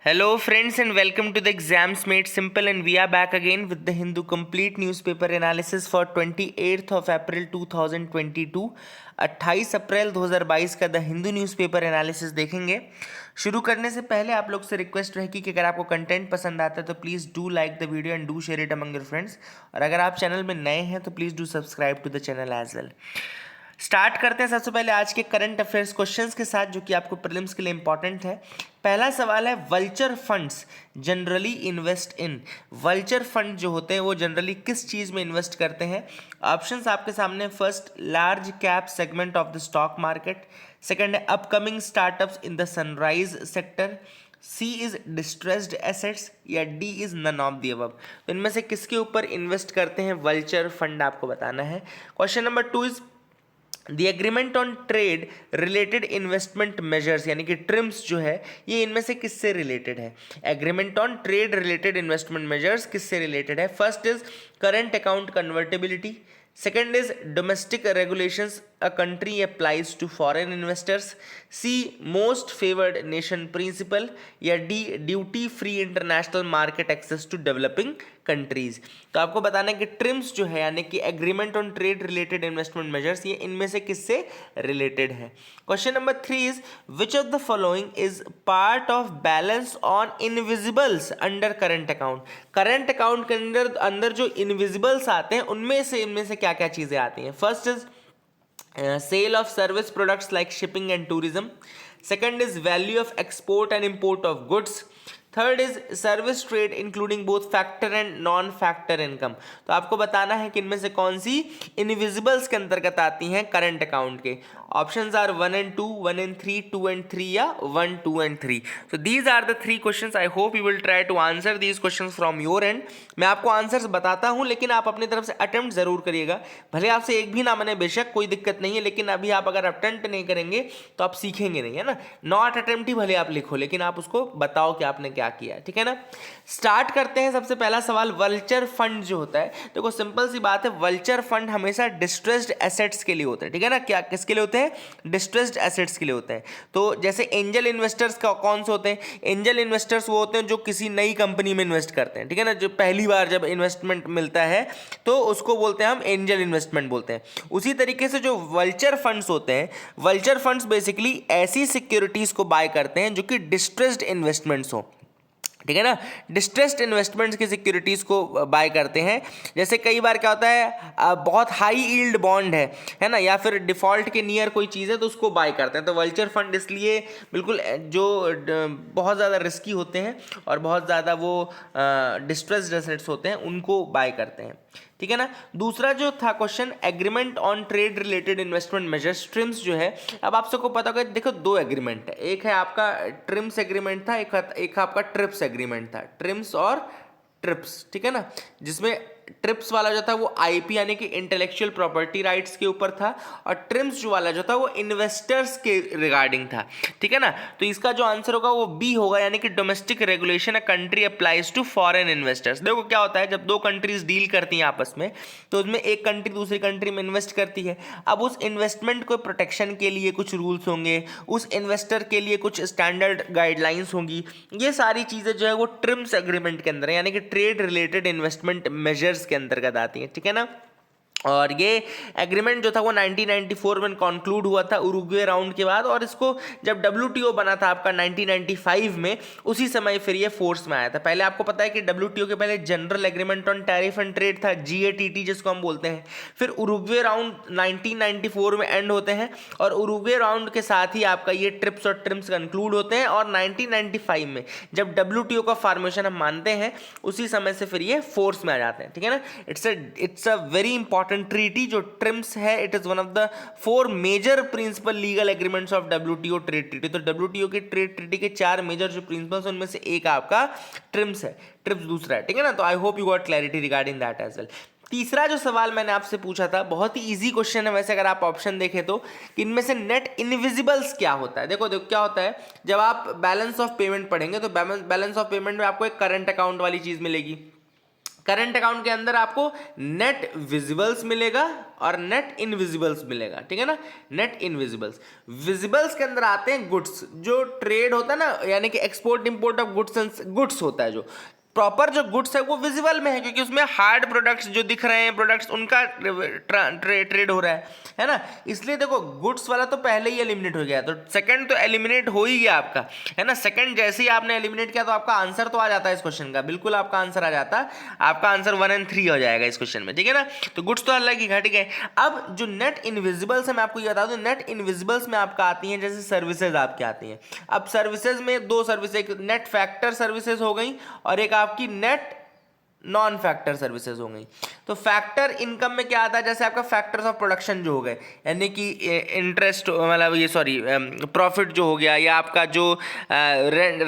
Hello friends and welcome to the Exams Made Simple, and we are back again with the Hindu complete newspaper analysis for 28th of April 2022। 28 अप्रैल 2022 का the Hindu newspaper analysis देखेंगे। शुरू करने से पहले आप लोग से रिक्वेस्ट रहेगी कि अगर आपको कंटेंट पसंद आता है तो please do like the video and do share it among your friends, और अगर आप चैनल में नए हैं तो please do subscribe to the channel as well. Start करते हैं सबसे पहले आज के करंट अफेयर्स क्वेश्चंस के साथ, जो कि आपको प्रीलिम्स के लिए इंपॉर्टेंट है। पहला सवाल है, vulture funds generally invest in. Vulture fund जो होते हैं वो जनरली किस चीज़ में इन्वेस्ट करते हैं? ऑप्शंस आपके सामने। First, large cap segment of the stock market. Second है, upcoming startups in the sunrise sector. C is distressed assets, या D is none of the above. तो इनमें से किसके ऊपर इन्वेस्ट करते हैं वल्चर फंड, आपको बताना है। Question number 2 is the agreement on trade related investment measures, यानी कि ट्रिम्स जो है ये इनमें से किससे रिलेटेड है? Agreement on trade related investment measures किससे रिलेटेड है? First is current account convertibility. Second is domestic regulations a country applies to foreign investors. C most favoured nation principle, या D duty free international market access to developing countries. तो आपको बताना है कि TRIMS जो है यानी कि agreement on trade related investment measures, ये इनमें से किससे रिलेटेड है? Question number 3 is which of the following is part of balance on invisibles under current account. Current account के अंदर जो इनविजिबल्स आते हैं उनमें से क्या क्या चीजें आती हैं? First is sale of service products like shipping and tourism. Second is value of export and import of goods. Third is service trade including both factor and non factor income. तो आपको बताना है कि इनमें से कौन सी इनविजिबल्स के अंतर्गत आती हैं करंट अकाउंट के। Options are 1 and 2, 1 and 3, 2 and 3, या 1, 2 and 3। so these are the 3 questions. I hope you will try to answer these questions from your end. मैं आपको आंसर्स बताता हूं, लेकिन आप अपनी तरफ से अटेम्प्ट जरूर करिएगा। भले आपसे एक भी ना बने बेशक कोई दिक्कत नहीं है, लेकिन अभी आप अगर अटेम्प्ट नहीं करेंगे तो आप सीखेंगे नहीं, है ना। नॉट अटेम्प्ट ही भले आप लिखो, लेकिन आप उसको बताओ कि आपने क्या किया, ठीक है ना। स्टार्ट करते हैं। सबसे पहला सवाल, वल्चर फंड जो होता है, देखो सिंपल सी बात है, वल्चर फंड हमेशा डिस्ट्रेस्ड एसेट्स के लिए होता है, ठीक है ना। क्या किसके लिए होते हैं? डिस्ट्रेस्ड एसेट्स के लिए होते हैं। तो जैसे एंजल इन्वेस्टर्स का कौन से होते हैं? एंजल इन्वेस्टर्स वो होते हैं जो किसी नई कंपनी में इन्वेस्ट करते हैं, ठीक है ना। जो पहली बार जब इन्वेस्टमेंट मिलता है तो उसको बोलते हैं हम एंजल इन्वेस्टमेंट बोलते हैं। उसी तरीके से जो वल्चर फंड्स होते हैं, वल्चर फंड्स बेसिकली ऐसी सिक्योरिटीज को बाय करते हैं जो कि डिस्ट्रेस्ड इन्वेस्टमेंट्स हो, ठीक है ना। डिस्ट्रेस्ड इन्वेस्टमेंट्स की सिक्योरिटीज़ को बाय करते हैं। जैसे कई बार क्या होता है, बहुत हाई यील्ड बॉन्ड है ना, या फिर डिफॉल्ट के नियर कोई चीज़ है तो उसको बाय करते हैं। तो वल्चर फंड इसलिए बिल्कुल जो बहुत ज़्यादा रिस्की होते हैं और बहुत ज़्यादा वो डिस्ट्रेस्ड एसेट्स होते हैं उनको बाय करते हैं, ठीक है ना। दूसरा जो था question, agreement on trade related investment measures, TRIMS जो है। अब आप सबको पता होगा, देखो 2 एग्रीमेंट है, एक है आपका ट्रिम्स एग्रीमेंट था, एक आपका ट्रिप्स एग्रीमेंट था। ट्रिम्स और ट्रिप्स, ठीक है ना। जिसमें ट्रिप्स वाला जो था वो आईपी यानी कि इंटेलेक्चुअल प्रॉपर्टी राइट्स के ऊपर था, और ट्रिम्स जो वाला जो था वो इन्वेस्टर्स के रिगार्डिंग था, ठीक है ना। तो इसका जो आंसर होगा वो बी होगा, यानी कि domestic regulation a country applies to foreign investors. देखो क्या होता है, जब 2 कंट्रीज डील करती हैं आपस में, तो उसमें एक कंट्री दूसरी कंट्री में इन्वेस्ट करती है। अब उस इन्वेस्टमेंट को प्रोटेक्शन के लिए कुछ रूल्स होंगे, उस इन्वेस्टर के लिए कुछ स्टैंडर्ड गाइडलाइंस होंगी। ये सारी चीज़ें जो है वो ट्रिम्स एग्रीमेंट के अंदर है, यानी कि ट्रेड रिलेटेड इन्वेस्टमेंट मेजर्स के अंतर्गत आती है, ठीक है ना। और ये एग्रीमेंट जो था वो 1994 में कंक्लूड हुआ था उरुग्वे राउंड के बाद, और इसको जब WTO बना था आपका 1995 में, उसी समय फिर ये फोर्स में आया था। पहले आपको पता है कि WTO के पहले general agreement on tariff and trade था, GATT जिसको हम बोलते हैं। फिर उरुग्वे राउंड 1994 में एंड होते हैं, और उरुग्वे राउंड के साथ ही आपका ये ट्रिप्स और ट्रिम्स कंक्लूड होते हैं। और 1995 में जब WTO का फॉर्मेशन हम मानते हैं, उसी समय से फिर ये फोर्स में आ जाते हैं, ठीक है ना। It's a very important treaty जो ट्रिम्स है। It is one of the 4 major principal legal agreements of WTO trade treaty. तो WTO की ट्रेड ट्रीटी के 4 मेजर जो प्रिंसिपल्स उनमें से एक आपका ट्रिम्स है, ट्रिप्स दूसरा है, ठीक है ना। तो I hope you got clarity regarding that as well. तीसरा जो सवाल मैंने आपसे पूछा था, बहुत ही इजी क्वेश्चन है वैसे, अगर आप ऑप्शन देखें तो, कि इनमें से नेट इनविजिबल्स क्या होता है। देखो क्या होता है, जब आप बैलेंस ऑफ पेमेंट पढ़ेंगे तो बैलेंस ऑफ पेमेंट में आपको एक करंट अकाउंट वाली चीज मिलेगी, करंट अकाउंट के अंदर आपको नेट विजिबल्स मिलेगा और नेट इनविजिबल्स मिलेगा, ठीक है ना। नेट इनविजिबल्स, विजिबल्स के अंदर आते हैं गुड्स, जो ट्रेड होता है ना, यानी कि एक्सपोर्ट इंपोर्ट ऑफ गुड्स होता है, जो प्रॉपर जो गुड्स है वो विजिबल में है, क्योंकि उसमें हार्ड प्रोडक्ट्स जो दिख रहे हैं, प्रोडक्ट्स उनका ट्रेड हो रहा है ना। इसलिए देखो गुड्स वाला तो पहले ही एलिमिनेट हो गया, तो सेकंड तो एलिमिनेट हो ही गया आपका, है ना। सेकंड जैसे ही आपने एलिमिनेट किया तो आपका आंसर तो आ जाता है इस क्वेश्चन का, बिल्कुल आपका आंसर आ जाता है, आपका आंसर 1 और 3 हो जाएगा इस क्वेश्चन में, ठीक है ना। तो गुड्स तो अलग ही घट गए। अब जो नेट इनविजिबल्स है मैं आपको ये बता दूं, नेट इनविजिबल्स में आपका आती हैं जैसे सर्विसेज आपकी आती हैं। अब सर्विसेज में दो सर्विस, एक नेट फैक्टर सर्विसेज हो गई और एक आपकी नेट नॉन फैक्टर सर्विसेज हो गई। तो फैक्टर इनकम में क्या आता है, जैसे आपका फैक्टर्स ऑफ प्रोडक्शन जो हो गए, यानी कि इंटरेस्ट, मतलब ये सॉरी प्रॉफिट जो हो गया, या आपका जो रेंट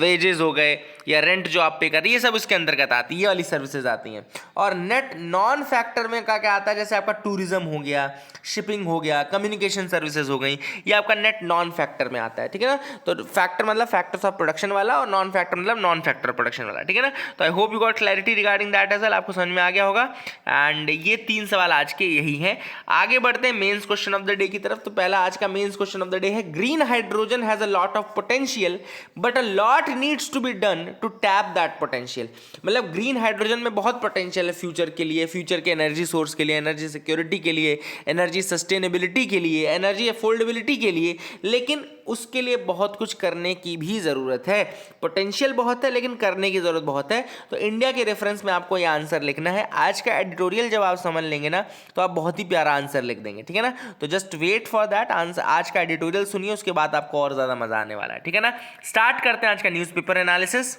वेजेस हो गए, या रेंट जो आप पे कर रही है, ये सब इसके अंतर्गत आती है, ये वाली सर्विसेज आती हैं। और नेट नॉन फैक्टर में क्या आता है, जैसे आपका टूरिज्म हो गया, शिपिंग हो गया, कम्युनिकेशन सर्विसेज हो गई, ये आपका नेट नॉन फैक्टर में आता है, ठीक है ना। तो फैक्टर मतलब फैक्टर्स ऑफ प्रोडक्शन वाला, और नॉन फैक्टर मतलब नॉन फैक्टर प्रोडक्शन वाला, ठीक है ना। तो I hope you got clarity regarding that as well, आपको समझ में आ गया होगा। एंड ये 3 सवाल आज के यही हैं। आगे बढ़ते हैं mains question of the day की तरफ। तो पहला आज का mains question of the day है, green hydrogen has a lot of potential but a lot needs to be done to tap that potential. मतलब ग्रीन हाइड्रोजन में बहुत पोटेंशियल है फ्यूचर के लिए, फ्यूचर के एनर्जी सोर्स के लिए, एनर्जी सिक्योरिटी के लिए, एनर्जी सस्टेनेबिलिटी के लिए, एनर्जी अफोर्डेबिलिटी के लिए, लेकिन उसके लिए बहुत कुछ करने की भी ज़रूरत है। पोटेंशियल बहुत है लेकिन करने की ज़रूरत बहुत है। तो इंडिया के रेफरेंस में आपको ये आंसर लिखना है। आज का एडिटोरियल जब आप समझ लेंगे ना तो आप बहुत ही प्यारा आंसर लिख देंगे, ठीक है ना। तो just wait for that answer, आज का एडिटोरियल सुनिए, उसके बाद आपको और ज़्यादा मज़ा आने वाला है, ठीक है ना। स्टार्ट करते हैं आज का न्यूज़पेपर एनालिसिस।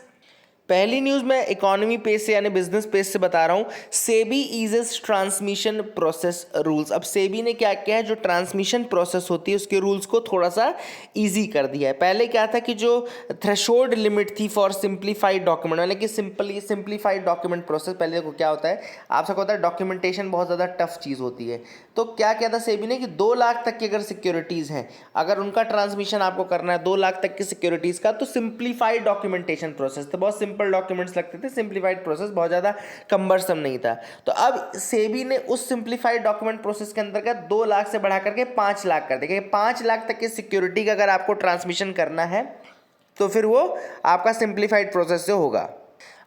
पहली न्यूज मैं इकोनॉमी पेज से यानी बिजनेस पेज से बता रहा हूं, सेबी ईजेस ट्रांसमिशन प्रोसेस रूल्स। अब सेबी ने क्या किया है, जो ट्रांसमिशन प्रोसेस होती है उसके रूल्स को थोड़ा सा इजी कर दिया है। पहले क्या था कि जो थ्रेशोल्ड लिमिट थी फॉर सिंप्लीफाइड डॉक्यूमेंट, यानी कि सिंप्लीफाइड डॉक्यूमेंट प्रोसेस, पहले देखो क्या होता है, आप सबको पता है डॉक्यूमेंटेशन बहुत ज़्यादा टफ चीज़ होती है। तो क्या किया था सेबी ने कि 2 लाख तक की अगर सिक्योरिटीज़ हैं, अगर उनका ट्रांसमिशन आपको करना है 2 लाख तक की सिक्योरिटीज़ का, तो सिंप्लीफाइड डॉक्यूमेंटेशन प्रोसेस, तो बहुत सिंपल डॉक्यूमेंट्स लगते थे, सिंप्लीफाइड प्रोसेस बहुत ज़्यादा कम्बरसम नहीं था। तो अब सेबी ने उस सिंप्लीफाइड डॉक्यूमेंट प्रोसेस के अंतर्गत 2 लाख से बढ़ा करके 5 लाख कर दिया। 5 लाख तक की सिक्योरिटी का अगर आपको ट्रांसमिशन करना है तो फिर वो आपका सिंप्लीफाइड प्रोसेस से होगा।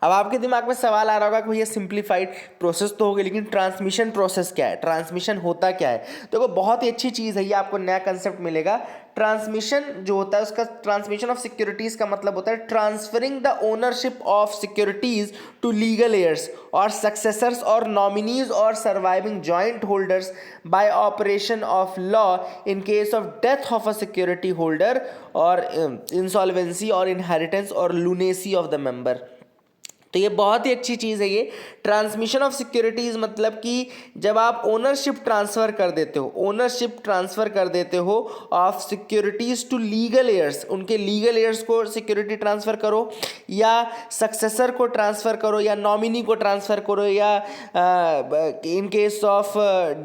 अब आपके दिमाग में सवाल आ रहा होगा कि भैया सिंप्लीफाइड प्रोसेस तो हो गई, लेकिन ट्रांसमिशन प्रोसेस क्या है, ट्रांसमिशन होता क्या है। देखो बहुत ही अच्छी चीज़ है, ये आपको नया कंसेप्ट मिलेगा। ट्रांसमिशन जो होता है उसका, ट्रांसमिशन ऑफ सिक्योरिटीज़ का मतलब होता है transferring the ownership of securities to legal heirs और सक्सेसर्स और नॉमिनीज और surviving joint holders by operation of law in case of death of a security holder और इंसॉल्वेंसी और इनहेरिटेंस और लूनेसी ऑफ द मेंबर। तो ये बहुत ही अच्छी चीज़ है ये ट्रांसमिशन ऑफ सिक्योरिटीज़, मतलब कि जब आप ओनरशिप ट्रांसफ़र कर देते हो, ओनरशिप ट्रांसफ़र कर देते हो of securities to legal heirs, उनके लीगल एयर्स को सिक्योरिटी ट्रांसफ़र करो, या सक्सेसर को ट्रांसफ़र करो, या नॉमिनी को ट्रांसफ़र करो, या इन केस ऑफ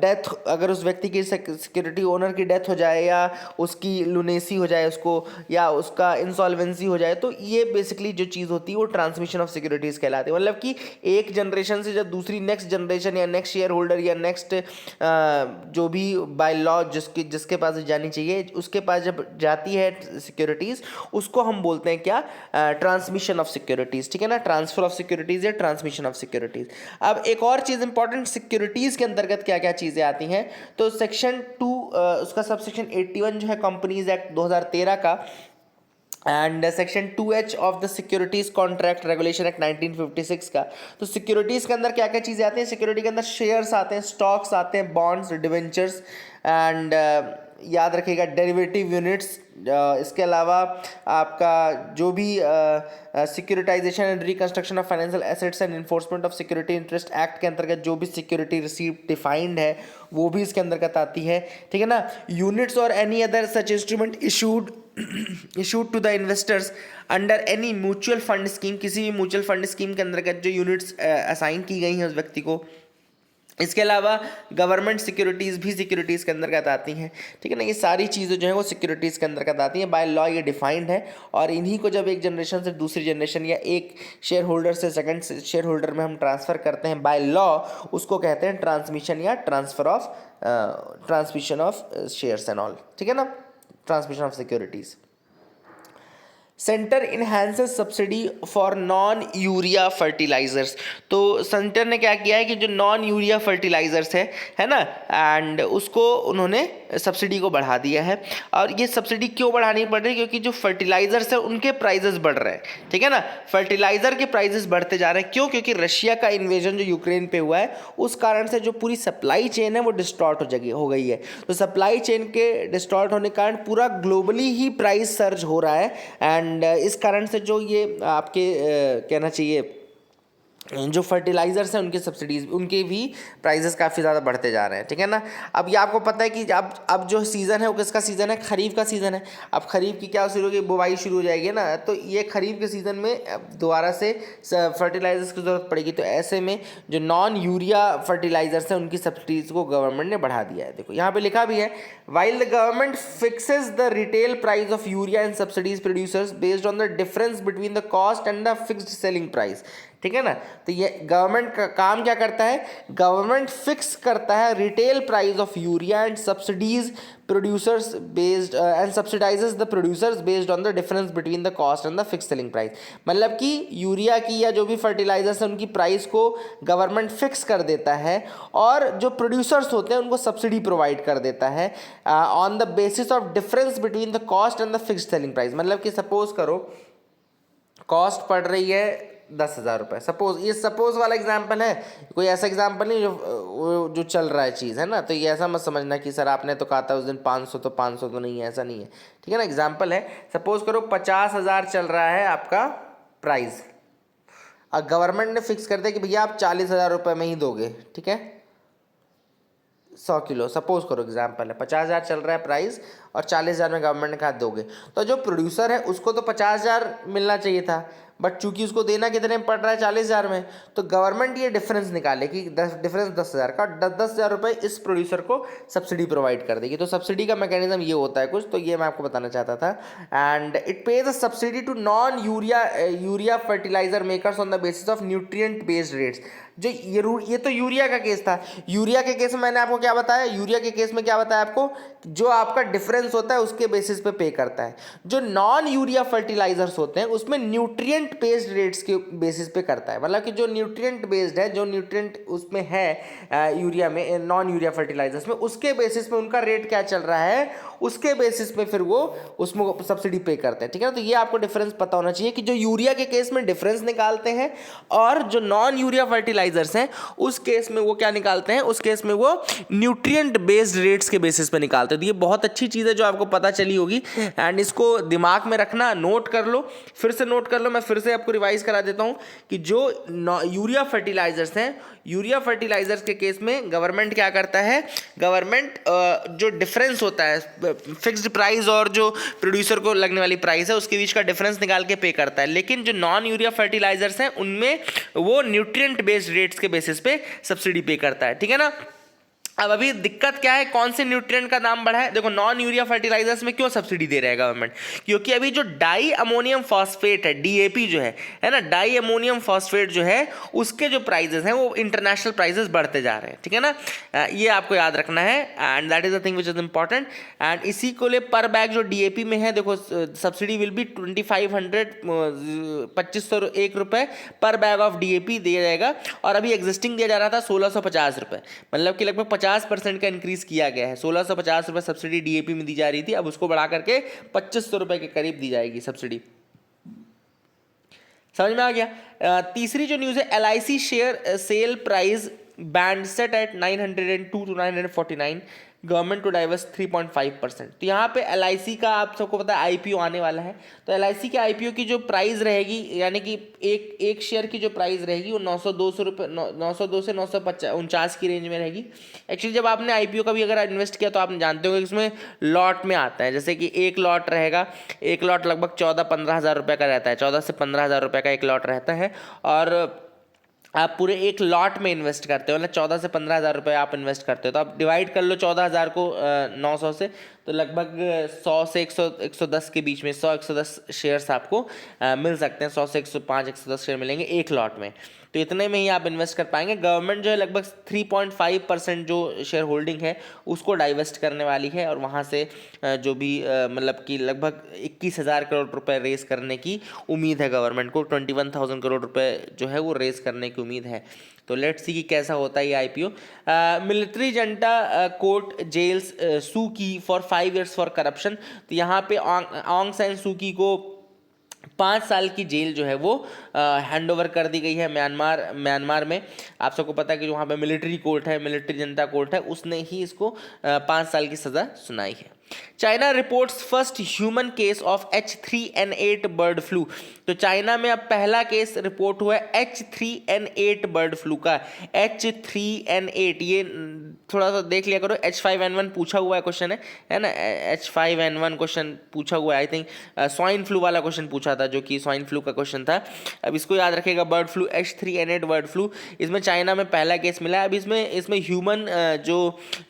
डेथ, अगर उस व्यक्ति की सिक्योरिटी ओनर की डेथ हो जाए, या उसकी लुनेसी हो जाए उसको, या उसका इंसॉल्वेंसी हो जाए, तो ये बेसिकली जो चीज़ होती है वो ट्रांसमिशन ऑफ सिक्योरिटीज़ कहलाते हैं। मतलब कि एक जनरेशन से जब दूसरी नेक्स्ट जनरेशन या नेक्स्ट शेयर होल्डर या नेक्स्ट जो भी बाय लॉ जिसके पास जानी चाहिए, उसके पास जब जाती है सिक्योरिटीज़, उसको हम बोलते हैं क्या, ट्रांसमिशन ऑफ सिक्योरिटीज़, ठीक है ना। ट्रांसफर ऑफ सिक्योरिटीज़ या ट्रांसमिशन ऑफ सिक्योरिटीज़। अब एक और चीज़ इंपॉर्टेंट, सिक्योरिटीज़ के अंतर्गत क्या क्या चीज़ें आती हैं, तो सेक्शन 2 उसका सब सेक्शन 81 जो है कंपनीज एक्ट 2013 का, and section 2H of the securities contract regulation act 1956 का। तो सिक्योरिटीज़ के अंदर क्या क्या चीज़ें आती हैं, सिक्योरिटी के अंदर शेयर्स आते हैं, स्टॉक्स आते हैं, बॉन्ड्स, डिवेंचर्स, एंड याद रखिएगा डेरिवेटिव यूनिट्स। इसके अलावा आपका जो भी securitisation and reconstruction of financial assets and enforcement of security interest act के अंतर्गत जो भी सिक्योरिटी रिसीप्ट डिफाइंड है वो भी इसके अंतर्गत आती है, ठीक है ना। यूनिट्स और any other such instrument issued to the investors under any mutual fund scheme, किसी भी म्यूचुअल फंड स्कीम के अंतर्गत जो यूनिट्स असाइन की गई हैं उस व्यक्ति को, इसके अलावा गवर्नमेंट सिक्योरिटीज़ भी सिक्योरिटीज़ के अंतर्गत आती हैं, ठीक है ना। ये सारी चीज़ें जो हैं वो सिक्योरिटीज़ के अंतर्गत आती हैं, बाय लॉ ये डिफाइंड है। और इन्हीं को जब एक जनरेशन से दूसरी जनरेशन या एक शेयर होल्डर से सेकंड शेयर होल्डर में हम ट्रांसफ़र करते हैं बाय लॉ, उसको कहते हैं ट्रांसमिशन या transmission of shares and all, ठीक है ना, transmission of securities. Centre enhances subsidy for non urea fertilisers. तो सेंटर ने क्या किया है कि जो नॉन यूरिया फर्टिलाइजर्स है ना, एंड उसको उन्होंने सब्सिडी को बढ़ा दिया है। और ये सब्सिडी क्यों बढ़ानी पड़ रही है? क्योंकि जो फर्टिलाइजर्स है उनके प्राइजेस बढ़ रहे हैं, ठीक है ना। फर्टिलाइजर के प्राइजेस बढ़ते जा रहे हैं, क्यों? क्योंकि रशिया का इन्वेजन जो यूक्रेन पे हुआ है उस कारण से जो पूरी सप्लाई चेन है वो डिस्टॉर्ट हो गई है। तो सप्लाई चेन के डिस्टॉर्ट होने के कारण पूरा ग्लोबली ही प्राइस सर्ज हो रहा है। एंड इस कारण से जो ये आपके कहना चाहिए जो फर्टिलाइजर्स हैं उनकी सब्सिडीज, उनके भी प्राइजेस काफ़ी ज़्यादा बढ़ते जा रहे हैं, ठीक है ना। अब ये आपको पता है कि अब जो सीज़न है वो किसका सीज़न है? खरीफ का सीज़न है। अब खरीफ की क्या शुरू होगी? बुवाई शुरू हो जाएगी ना। तो ये खरीफ के सीज़न में दोबारा से फर्टिलाइजर्स की ज़रूरत पड़ेगी। तो ऐसे में जो नॉन यूरिया फर्टिलाइजर्स हैं उनकी सब्सिडीज़ को गवर्नमेंट ने बढ़ा दिया है। देखो यहाँ पर लिखा भी है, while the government fixes the retail price of urea and subsidies producers based on the difference between the cost and the fixed selling price, ठीक है ना। तो ये गवर्नमेंट का काम क्या करता है? गवर्नमेंट फिक्स करता है retail price of urea and subsidies producers based and subsidises the producers based on the difference between the cost and the fix selling price. मतलब कि यूरिया की या जो भी फर्टिलाइजर्स है उनकी प्राइस को गवर्नमेंट फिक्स कर देता है और जो प्रोड्यूसर्स होते हैं उनको सब्सिडी प्रोवाइड कर देता है on the basis of difference between the cost and the fix selling price. मतलब कि सपोज करो कॉस्ट पड़ रही है 10,000 रुपये, सपोज, ये सपोज वाला एग्जाम्पल है, कोई ऐसा एग्जाम्पल नहीं जो चल रहा है चीज़, है ना। तो ये ऐसा मत समझना कि सर आपने तो कहा था उस दिन 500 तो 500 तो नहीं है, ऐसा नहीं है, ठीक है ना। एग्जाम्पल है, सपोज करो 50,000 चल रहा है आपका प्राइस, और गवर्नमेंट ने फिक्स कर दिया कि भैया आप 40,000 रुपये में ही दोगे, ठीक है, 100 किलो, सपोज करो एग्जाम्पल है, 50,000 चल रहा है प्राइस और 40,000 में गवर्नमेंट ने कहा दोगे। तो जो प्रोड्यूसर है उसको तो 50,000 मिलना चाहिए था, बट चूंकि उसको देना कितने में पड़ रहा है? 40,000 में। तो गवर्नमेंट ये डिफरेंस निकाले कि डिफरेंस 10,000 का, 10,000 रुपये इस प्रोड्यूसर को सब्सिडी प्रोवाइड कर देगी। तो सब्सिडी का मैकेनिज्म ये होता है कुछ, तो ये मैं आपको बताना चाहता था। And it pays a subsidy to non urea fertiliser makers on the basis of nutrient based rates. जो ये तो यूरिया का केस था। यूरिया के केस में मैंने आपको क्या बताया? यूरिया के केस में क्या बताया आपको? जो आपका डिफरेंस होता है उसके बेसिस पे करता है। जो नॉन यूरिया फर्टिलाइजर्स होते हैं उसमें न्यूट्रिएंट बेस्ड रेट्स के बेसिस पे करता है। मतलब कि जो न्यूट्रिएंट बेस्ड है, जो न्यूट्रिएंट उसमें है यूरिया में, नॉन यूरिया फर्टिलाइजर्स में, उसके बेसिस पे उनका रेट क्या चल रहा है, उसके बेसिस पे फिर वो उसमें सब्सिडी पे करते हैं, ठीक है ना। तो ये आपको डिफरेंस पता होना चाहिए कि जो यूरिया के केस में डिफरेंस निकालते हैं और जो नॉन यूरिया फर्टिलाइजर्स हैं उस केस में वो क्या निकालते हैं? उस केस में वो न्यूट्रिएंट बेस्ड रेट्स के बेसिस पे निकालते हैं। तो ये बहुत अच्छी चीज़ है जो आपको पता चली होगी, एंड इसको दिमाग में रखना, नोट कर लो, फिर से नोट कर लो। मैं फिर से आपको रिवाइज करा देता हूँ कि जो यूरिया फर्टिलाइजर्स हैं, यूरिया फर्टिलाइजर्स के केस में गवर्नमेंट क्या करता है? गवर्नमेंट जो डिफरेंस होता है फिक्स्ड प्राइस और जो प्रोड्यूसर को लगने वाली प्राइस है उसके बीच का डिफरेंस निकाल के पे करता है। लेकिन जो नॉन यूरिया फर्टिलाइजर्स हैं उनमें वो न्यूट्रिएंट बेस्ड रेट्स के बेसिस पे सब्सिडी पे करता है, ठीक है ना। अब अभी दिक्कत क्या है? कौन से न्यूट्रिएंट का दाम बढ़ा है? देखो, नॉन यूरिया फर्टिलाइजर्स में क्यों सब्सिडी दे रहा है गवर्नमेंट? क्योंकि अभी जो डाई अमोनियम फॉस्फेट है, डीएपी जो है ना, डाई अमोनियम फॉस्फेट जो है उसके जो प्राइजेस हैं वो इंटरनेशनल प्राइजेस बढ़ते जा रहे हैं, ठीक है ना। ये आपको याद रखना है, and that is the thing which is important. And इसी को ले पर बैग जो डीएपी में है, देखो सब्सिडी विल बी 2500 1 रुपये पर बैग ऑफ डीएपी दिया जाएगा, और अभी एग्जिस्टिंग दिया जा रहा था 1650 रुपये। मतलब कि लगभग 50% का इंक्रीज किया गया है। 1650 रुपये सब्सिडी डीएपी में दी जा रही थी, अब उसको बढ़ा करके 2500 रुपये के करीब दी जाएगी सब्सिडी। समझ में आ गया। तीसरी जो न्यूज़ है, LIC share sale price band set at 902 to 949, government to डाइवर्स 3.5%। तो यहाँ पे LIC का आप सबको पता है IPO आने वाला है। तो LIC के IPO की जो प्राइस रहेगी, यानी कि एक शेयर की जो प्राइस रहेगी वो 902 से 949 की रेंज में रहेगी। एक्चुअली जब आपने IPO का भी अगर इन्वेस्ट किया तो आपने जानते हो कि इसमें लॉट में आता है। जैसे कि एक लॉट रहेगा, एक लॉट लगभग 14-15 हज़ार रुपये का रहता है, 14 से 15 हज़ार रुपये का एक लॉट रहता है। और आप पूरे एक लॉट में इन्वेस्ट करते हो, मतलब 14 से 15 हज़ार रुपये आप इन्वेस्ट करते हो, तो आप डिवाइड कर लो 14 हज़ार को 900 से, तो लगभग 100 से 110 के बीच में 110 शेयर्स आपको मिल सकते हैं। 100 से 105 110 शेयर मिलेंगे एक लॉट में, तो इतने में ही आप इन्वेस्ट कर पाएंगे। गवर्नमेंट जो है लगभग 3.5% जो शेयर होल्डिंग है उसको डाइवेस्ट करने वाली है, और वहाँ से जो भी मतलब कि लगभग 21,000 करोड़ रुपए रेस करने की उम्मीद है गवर्नमेंट को। 21,000 करोड़ रुपए जो है वो रेस करने की उम्मीद है। तो लेट्स सी कि कैसा होता है ये आईपीओ। मिलिट्री जंटा कोर्ट जेल्स सू की फॉर 5 years फॉर करप्शन। तो यहाँ पे ऑंग सैन सू की को 5 साल की जेल जो है वो हैंड ओवर कर दी गई है म्यांमार में। आप सबको पता है कि वहाँ पे मिलिट्री कोर्ट है, मिलिट्री जनता कोर्ट है, उसने ही इसको 5 साल की सज़ा सुनाई है। China reports first human case of H3N8 bird flu. तो चाइना में अब पहला केस रिपोर्ट हुआ है H3N8 बर्ड फ्लू का। H3N8 ये थोड़ा सा देख लिया करो, H5N1 पूछा हुआ है क्वेश्चन है ना, H5N1 क्वेश्चन पूछा हुआ है। आई थिंक स्वाइन फ्लू वाला क्वेश्चन पूछा था, जो कि स्वाइन फ्लू का क्वेश्चन था। अब इसको याद रखेगा, bird flu H3N8 bird flu, इसमें चाइना में पहला केस मिला है। अब इसमें ह्यूमन जो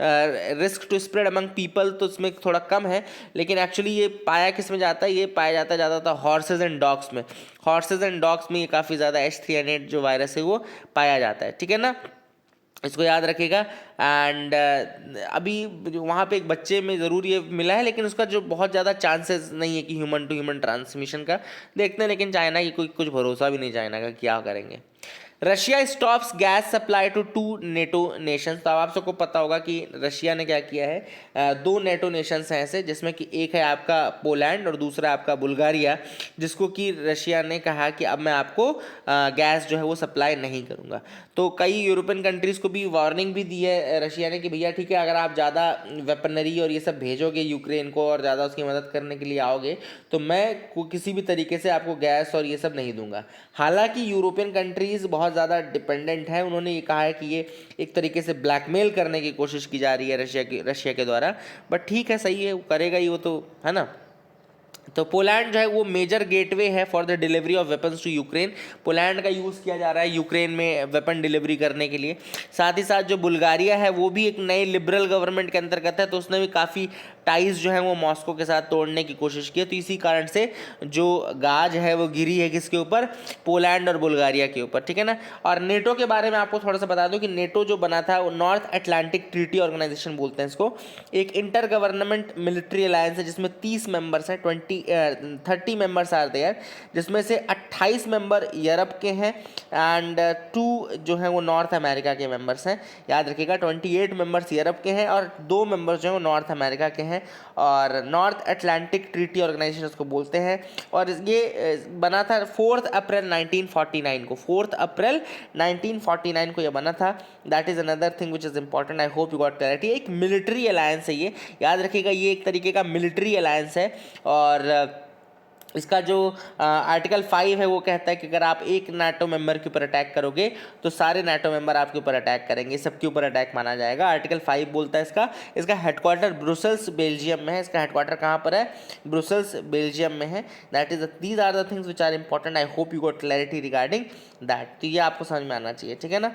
risk to spread among people, तो इसमें थोड़ा कम है, लेकिन एक्चुअली ये पाया किस में जाता है, ये पाया जाता ज़्यादातर हॉर्सेज एंड डॉग्स में। हॉर्सेज एंड डॉग्स में ये काफ़ी ज़्यादा H3N8 जो वायरस है वो पाया जाता है, ठीक है ना, इसको याद रखिएगा। एंड अभी वहाँ पे एक बच्चे में ज़रूर ये मिला है, लेकिन उसका जो बहुत ज़्यादा चांसेस नहीं है कि ह्यूमन टू ह्यूमन ट्रांसमिशन का, देखते हैं। लेकिन चाइना की कुछ भरोसा भी नहीं चाइना का, क्या करेंगे। Russia stops gas supply to 2 NATO nations. तो आप सबको पता होगा कि रशिया ने क्या किया है, 2 नेटो नेशंस हैं ऐसे, जिसमें कि एक है आपका पोलैंड और दूसरा आपका बुल्गारिया, जिसको कि रशिया ने कहा कि अब मैं आपको गैस जो है वो सप्लाई नहीं करूँगा। तो कई यूरोपियन कंट्रीज़ को भी वार्निंग भी दी है रशिया ने कि भैया ठीक है, अगर आप ज़्यादा वेपनरी और ये सब भेजोगे यूक्रेन को और ज़्यादा उसकी मदद करने के लिए आओगे, तो मैं किसी भी तरीके से आपको गैस और ये सब नहीं दूंगा। हालांकि यूरोपियन कंट्रीज़ बहुत ज़्यादा डिपेंडेंट है, उन्होंने ये कहा है कि ये एक तरीके से ब्लैकमेल करने की कोशिश की जा रही है रशिया के द्वारा, बट ठीक है, सही है, वो करेगा ही, वो तो है ना। तो पोलैंड जो है वो मेजर गेटवे है for the delivery of weapons to Ukraine. Poland का यूज़ किया जा रहा है यूक्रेन में वेपन डिलीवरी करने के लिए। साथ ही साथ जो बुल्गारिया है वो भी एक नए लिबरल गवर्नमेंट के अंतर्गत है, तो उसने भी काफ़ी टाइज जो है वो मॉस्को के साथ तोड़ने की कोशिश की है। तो इसी कारण से जो गाज है वो गिरी है किसके ऊपर, पोलैंड और बुल्गारिया के ऊपर, ठीक है ना। और नेटो के बारे में आपको थोड़ा सा बता दूं कि नेटो जो बना था वो नॉर्थ अटलांटिक ट्रीटी ऑर्गेनाइजेशन बोलते हैं इसको। एक इंटर गवर्नमेंट मिलिट्री अलायंस है जिसमें 30 मेंबर्स हैं, 30 मेंबर्स आर देयर, जिसमें से 28 मेंबर यूरोप के हैं एंड 2 जो हैं वो नॉर्थ अमेरिका के मेंबर्स हैं। याद रखिएगा 28 मेंबर्स यूरोप के हैं और 2 मेंबर्स जो हैं वो नॉर्थ अमेरिका के हैं, और नॉर्थ अटलांटिक ट्रीटी ऑर्गेनाइजेशन उसको बोलते हैं। और ये बना था 4 अप्रैल 1949 को, 4 अप्रैल 1949 को ये बना था। That is another thing which is important, I hope you got clarity. एक मिलिट्री अलायंस है ये, याद रखिएगा, ये एक तरीके का मिलिट्री अलायंस है। और इसका जो आर्टिकल 5 है वो कहता है कि अगर आप एक नाटो मेंबर के ऊपर अटैक करोगे तो सारे नाटो मेंबर आपके ऊपर अटैक करेंगे, सबके ऊपर अटैक माना जाएगा। आर्टिकल 5 बोलता है इसका हेडक्वार्टर ब्रुसेल्स बेल्जियम में है। इसका हेडक्वार्टर कहाँ पर है, ब्रुसेल्स बेल्जियम में है। That is these are the things which are important, I hope you got clarity regarding that. तो ये आपको समझ में आना चाहिए, ठीक है ना।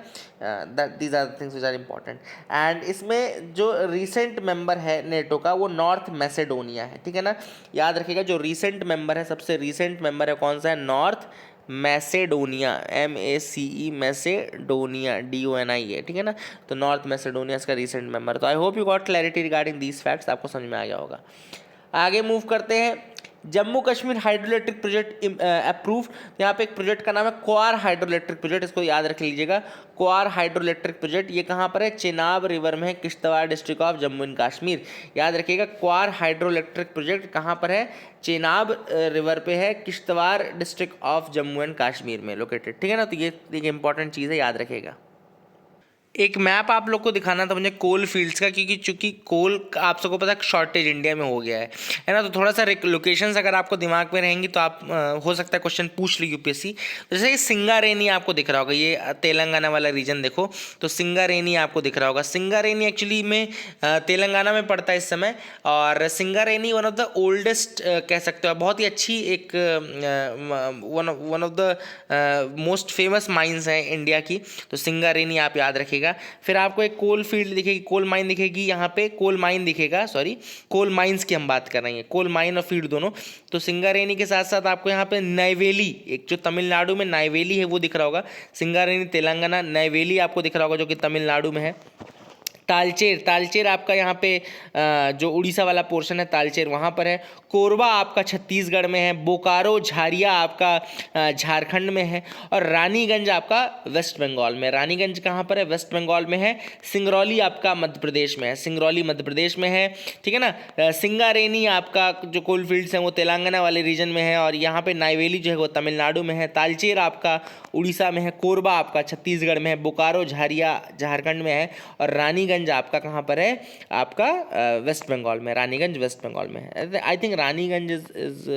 These are the things which are important. And इसमें जो रिसेंट मेंबर है नेटो का वो नॉर्थ मैसेडोनिया है, ठीक है ना। याद रखिएगा जो रिसेंट मेंबर है, सबसे रिसेंट मेंबर है कौन सा है, North Macedonia, MACE Macedonia, DONI है, ठीक है ना। तो नॉर्थ मैसेडोनिया इसका रिसेंट मेंबर। तो I hope you got clarity regarding these facts, आपको समझ में आ गया होगा। आगे मूव करते हैं। Jammu Kashmir hydroelectric project approve. यहाँ पे एक प्रोजेक्ट का नाम है क्वार हाइड्रोइलेक्ट्रिक प्रोजेक्ट, इसको याद रख लीजिएगा, क्वार हाइड्रोइलेक्ट्रिक प्रोजेक्ट। ये कहाँ पर है, चेनाब रिवर में है, Kishtwar district of Jammu and Kashmir. याद रखिएगा क्वार हाइड्रोइलेक्ट्रिक प्रोजेक्ट कहाँ पर है, चेनाब रिवर पे है, Kishtwar district of Jammu and Kashmir में लोकेटेड, ठीक है ना। तो ये एक इंपॉर्टेंट चीज़ है, याद रखिएगा। एक मैप आप लोग को दिखाना था मुझे कोल फील्ड्स का, क्योंकि चूंकि कोल आप सबको पता है शॉर्टेज इंडिया में हो गया है ना। तो थोड़ा सा लोकेशंस अगर आपको दिमाग में रहेंगी तो आप हो सकता है क्वेश्चन पूछ ली यूपीएससी। तो जैसे ये सिंगारेनी आपको दिख रहा होगा, ये तेलंगाना वाला रीजन देखो, तो सिंगारेनी आपको दिख रहा होगा। सिंगारेनी एक्चुअली में तेलंगाना में पड़ता है इस समय, और Singareni one of the oldest कह सकते हो, बहुत ही अच्छी एक one of the most famous mines हैं इंडिया की। तो सिंगारेनी आप याद रखिएगा। फिर आपको एक कोल फील्ड दिखेगी, कोल माइन दिखेगी, यहाँ पे कोल माइन दिखेगा, सॉरी कोल माइंस की हम बात कर रहे हैं, कोल माइन और फील्ड दोनों। तो सिंगारेनी के साथ साथ आपको यहाँ पे नैवेली, एक जो तमिलनाडु में नैवेली है वो दिख रहा होगा। सिंगारेनी तेलंगाना, नैवेली आपको दिख रहा होगा जो कि तमिलनाडु में है। तालचेर, तालचेर आपका यहाँ पे जो उड़ीसा वाला पोर्शन है तालचेर वहाँ पर है। कोरबा आपका छत्तीसगढ़ में है। बोकारो झारिया आपका झारखंड में है। और रानीगंज आपका वेस्ट बंगाल में। रानीगंज कहाँ पर है? वेस्ट बंगाल में है। सिंगरौली आपका मध्य प्रदेश में है, सिंगरौली मध्य प्रदेश में है, ठीक है ना। सिंगारेनी आपका जो कोल फील्ड्स हैं वो तेलंगाना वाले रीजन में है, और यहाँ पे नाइवेली जो है वो तमिलनाडु में है। तालचेर आपका उड़ीसा में है। कोरबा आपका छत्तीसगढ़ में है। बोकारो झारिया झारखंड में है। और रानीगंज आपका कहाँ पर है? आपका वेस्ट बंगाल में। रानीगंज वेस्ट बंगाल में है। आई think Raniganj is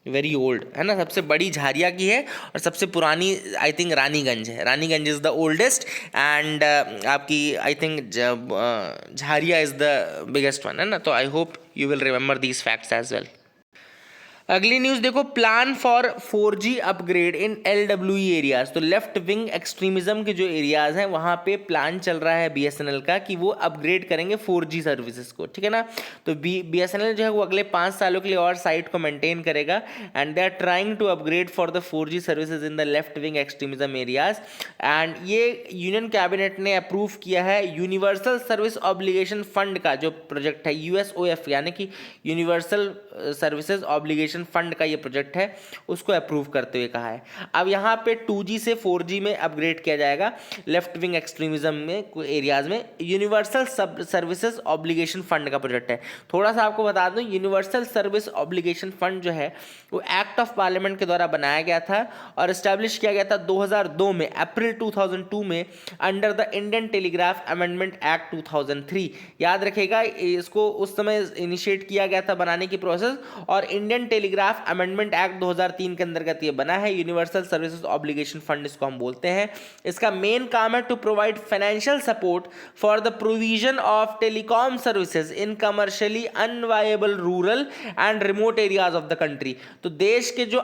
very old, है ना। सबसे बड़ी झारिया की है और सबसे पुरानी आई थिंक रानीगंज है। Raniganj is the oldest and आपकी I think Jharia is the biggest one, है ना। तो I hope you will remember these facts as well. अगली न्यूज़ देखो, plan for 4G upgrade in LWE areas. तो लेफ्ट विंग एक्सट्रीमिज्म के जो एरियाज हैं वहाँ पे प्लान चल रहा है BSNL का कि वो अपग्रेड करेंगे 4G सर्विसेज को, ठीक है ना। तो BSNL जो है वो अगले 5 सालों के लिए और साइट को मेंटेन करेगा, and they are trying to upgrade for the 4G services in the left wing extremism areas. And ये यूनियन कैबिनेट ने अप्रूव किया है यूनिवर्सल सर्विस ऑब्लिगेशन फंड का जो प्रोजेक्ट है, USOF यानी कि यूनिवर्सल सर्विसेज ऑब्लिगेशन फंड का ये प्रोजेक्ट है, उसको अप्रूव करते हुए कहा है। अब यहाँ पे 2G से 4G में अपग्रेड किया जाएगा लेफ्ट विंग एक्सट्रीमिज्म में एरियाज में। यूनिवर्सल सर्विसेज ऑब्लिगेशन फंड का प्रोजेक्ट है। थोड़ा सा आपको बता दूं, यूनिवर्सल सर्विस ऑब्लिगेशन फंड जो है वो एक्ट ऑफ पार्लियामेंट के द्वारा बनाया गया था और इस्टेब्लिश किया गया था 2002 में, अप्रैल 2002 में, under the Indian telegraph amendment act 2003। याद रखेगा, इसको उस समय इनिशिएट किया गया था बनाने की प्रोसेस, और इंडियन टेलीग्राफ अमेंडमेंट एक्ट 2003 के अंतर्गत ये बना है। यूनिवर्सल सर्विसेज ऑब्लिगेशन फंड इसको हम बोलते हैं। इसका मेन काम है to provide financial support for the provision of telecom services in commercially unviable rural and remote areas of the country. तो देश के जो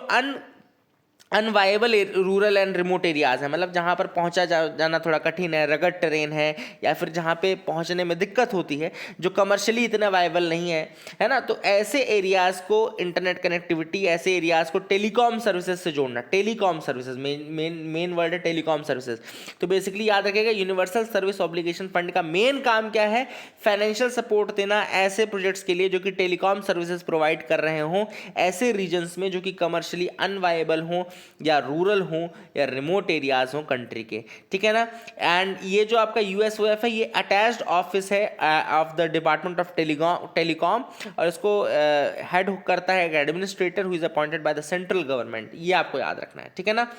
unviable rural and remote areas हैं, मतलब जहाँ पर पहुँचा जाना थोड़ा कठिन है, रगड़ टेरेन है, या फिर जहाँ पे पहुँचने में दिक्कत होती है, जो कमर्शियली इतना वायबल नहीं है ना। तो ऐसे एरियाज़ को इंटरनेट कनेक्टिविटी, ऐसे एरियाज़ को टेलीकॉम सर्विसेज से जोड़ना। टेलीकॉम सर्विसेज मेन वर्ड है टेलीकॉम सर्विसेज। तो बेसिकली याद रखिएगा, यूनिवर्सल सर्विस ऑब्लिगेशन फंड का मेन काम क्या है? फाइनेंशियल सपोर्ट देना ऐसे प्रोजेक्ट्स के लिए जो कि टेलीकॉम सर्विसेज प्रोवाइड कर रहे हों ऐसे रीजन्स में जो कि कमर्शियली अनवायबल हों या रूरल हो या रिमोट एरियाज हो कंट्री के, ठीक है ना। एंड ये जो आपका USOF है, ये अटैच्ड ऑफिस है of the department of telecom, और इसको हेड करता है एक administrator who is appointed by the central government. ये आपको याद रखना है, ठीक है ना।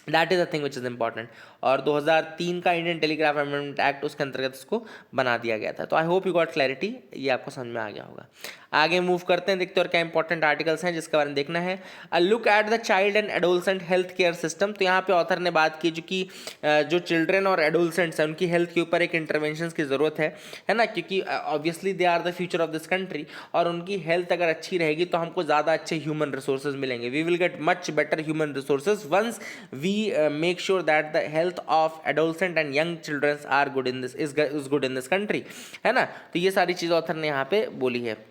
That is the thing which is important. और 2003 का इंडियन टेलीग्राफ अमेंडमेंट एक्ट उसके अंतर्गत इसको बना दिया गया था। तो I hope you got clarity, ये आपको समझ में आ गया होगा। आगे मूव करते हैं, देखते हैं और क्या इंपॉर्टेंट आर्टिकल्स हैं जिसके बारे में देखना है। A look at the child and adolescent health care system. तो यहाँ पे ऑथर ने बात की जो कि जो चिल्ड्रन और एडोलसेंट्स हैं उनकी हेल्थ के ऊपर एक इंटरवेंशन की ज़रूरत है ना, क्योंकि obviously they are the future of this country, और उनकी हेल्थ अगर अच्छी रहेगी तो हमको ज़्यादा अच्छे ह्यूमन रिसोर्सेज मिलेंगे। We will get much better human resources once we make sure that the health of adolescent and young childrens are good in this is good in this country, है ना। तो ये सारी चीज़ ऑथर ने यहाँ पे बोली है।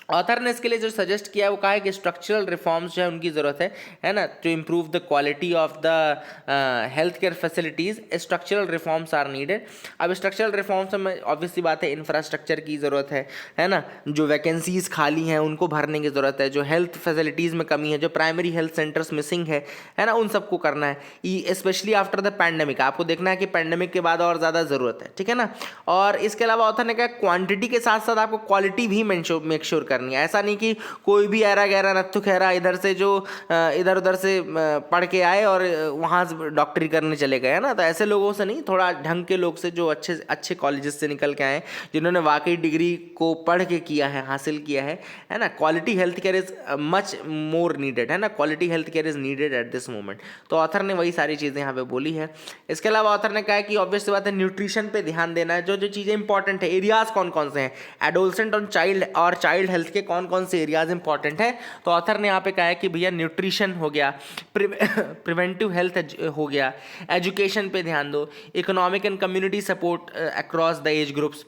ऑथर ने इसके लिए जो सजेस्ट किया है वो कहा है कि स्ट्रक्चरल रिफॉर्म्स जो है उनकी ज़रूरत है ना, to improve the quality of the health care facilities. Structural reforms are needed. अब स्ट्रक्चरल रिफॉर्म्स में ऑब्वियसली बात है इंफ्रास्ट्रक्चर की ज़रूरत है ना, जो वैकेंसीज़ खाली हैं उनको भरने की ज़रूरत है, जो हेल्थ फैसिलिटीज़ में कमी है, जो प्राइमरी हेल्थ सेंटर्स मिसिंग है ना, उन सबको करना है, स्पेशली आफ्टर द पैंडेमिक। आपको देखना है कि पैंडेमिक के बाद और ज़्यादा ज़रूरत है, ठीक है ना। और इसके अलावा ऑथर ने कहा क्वान्टिटी के साथ साथ आपको क्वालिटी भी मेक श्योर करनी है। ऐसा नहीं कि कोई भी ऐरा गैरा नत्थु खैरा इधर से जो इधर उधर से पढ़ के आए और वहाँ से डॉक्टरी करने चले गए, है ना। तो ऐसे लोगों से नहीं, थोड़ा ढंग के लोग से जो अच्छे अच्छे कॉलेजेस से निकल के आए, जिन्होंने वाकई डिग्री को पढ़ के किया है, हासिल किया है ना। Quality health care is much more needed, है ना। Quality health care is needed at this moment. तो ऑथर ने वही सारी चीज़ें यहाँ पे बोली है। इसके अलावा ऑथर ने कहा है कि ऑब्वियस सी बात है, न्यूट्रिशन पे ध्यान देना है। जो जो चीज़ें इंपॉर्टेंट है, एरियाज कौन कौन से हैं, एडोलसेंट और चाइल्ड हेल्थ के कौन कौन से एरियाज इंपॉर्टेंट है। तो ऑथर ने यहाँ पे कहा है कि भैया न्यूट्रिशन हो गया, प्रिवेंटिव हेल्थ हो गया, एजुकेशन पे ध्यान दो, economic and community support across the age groups,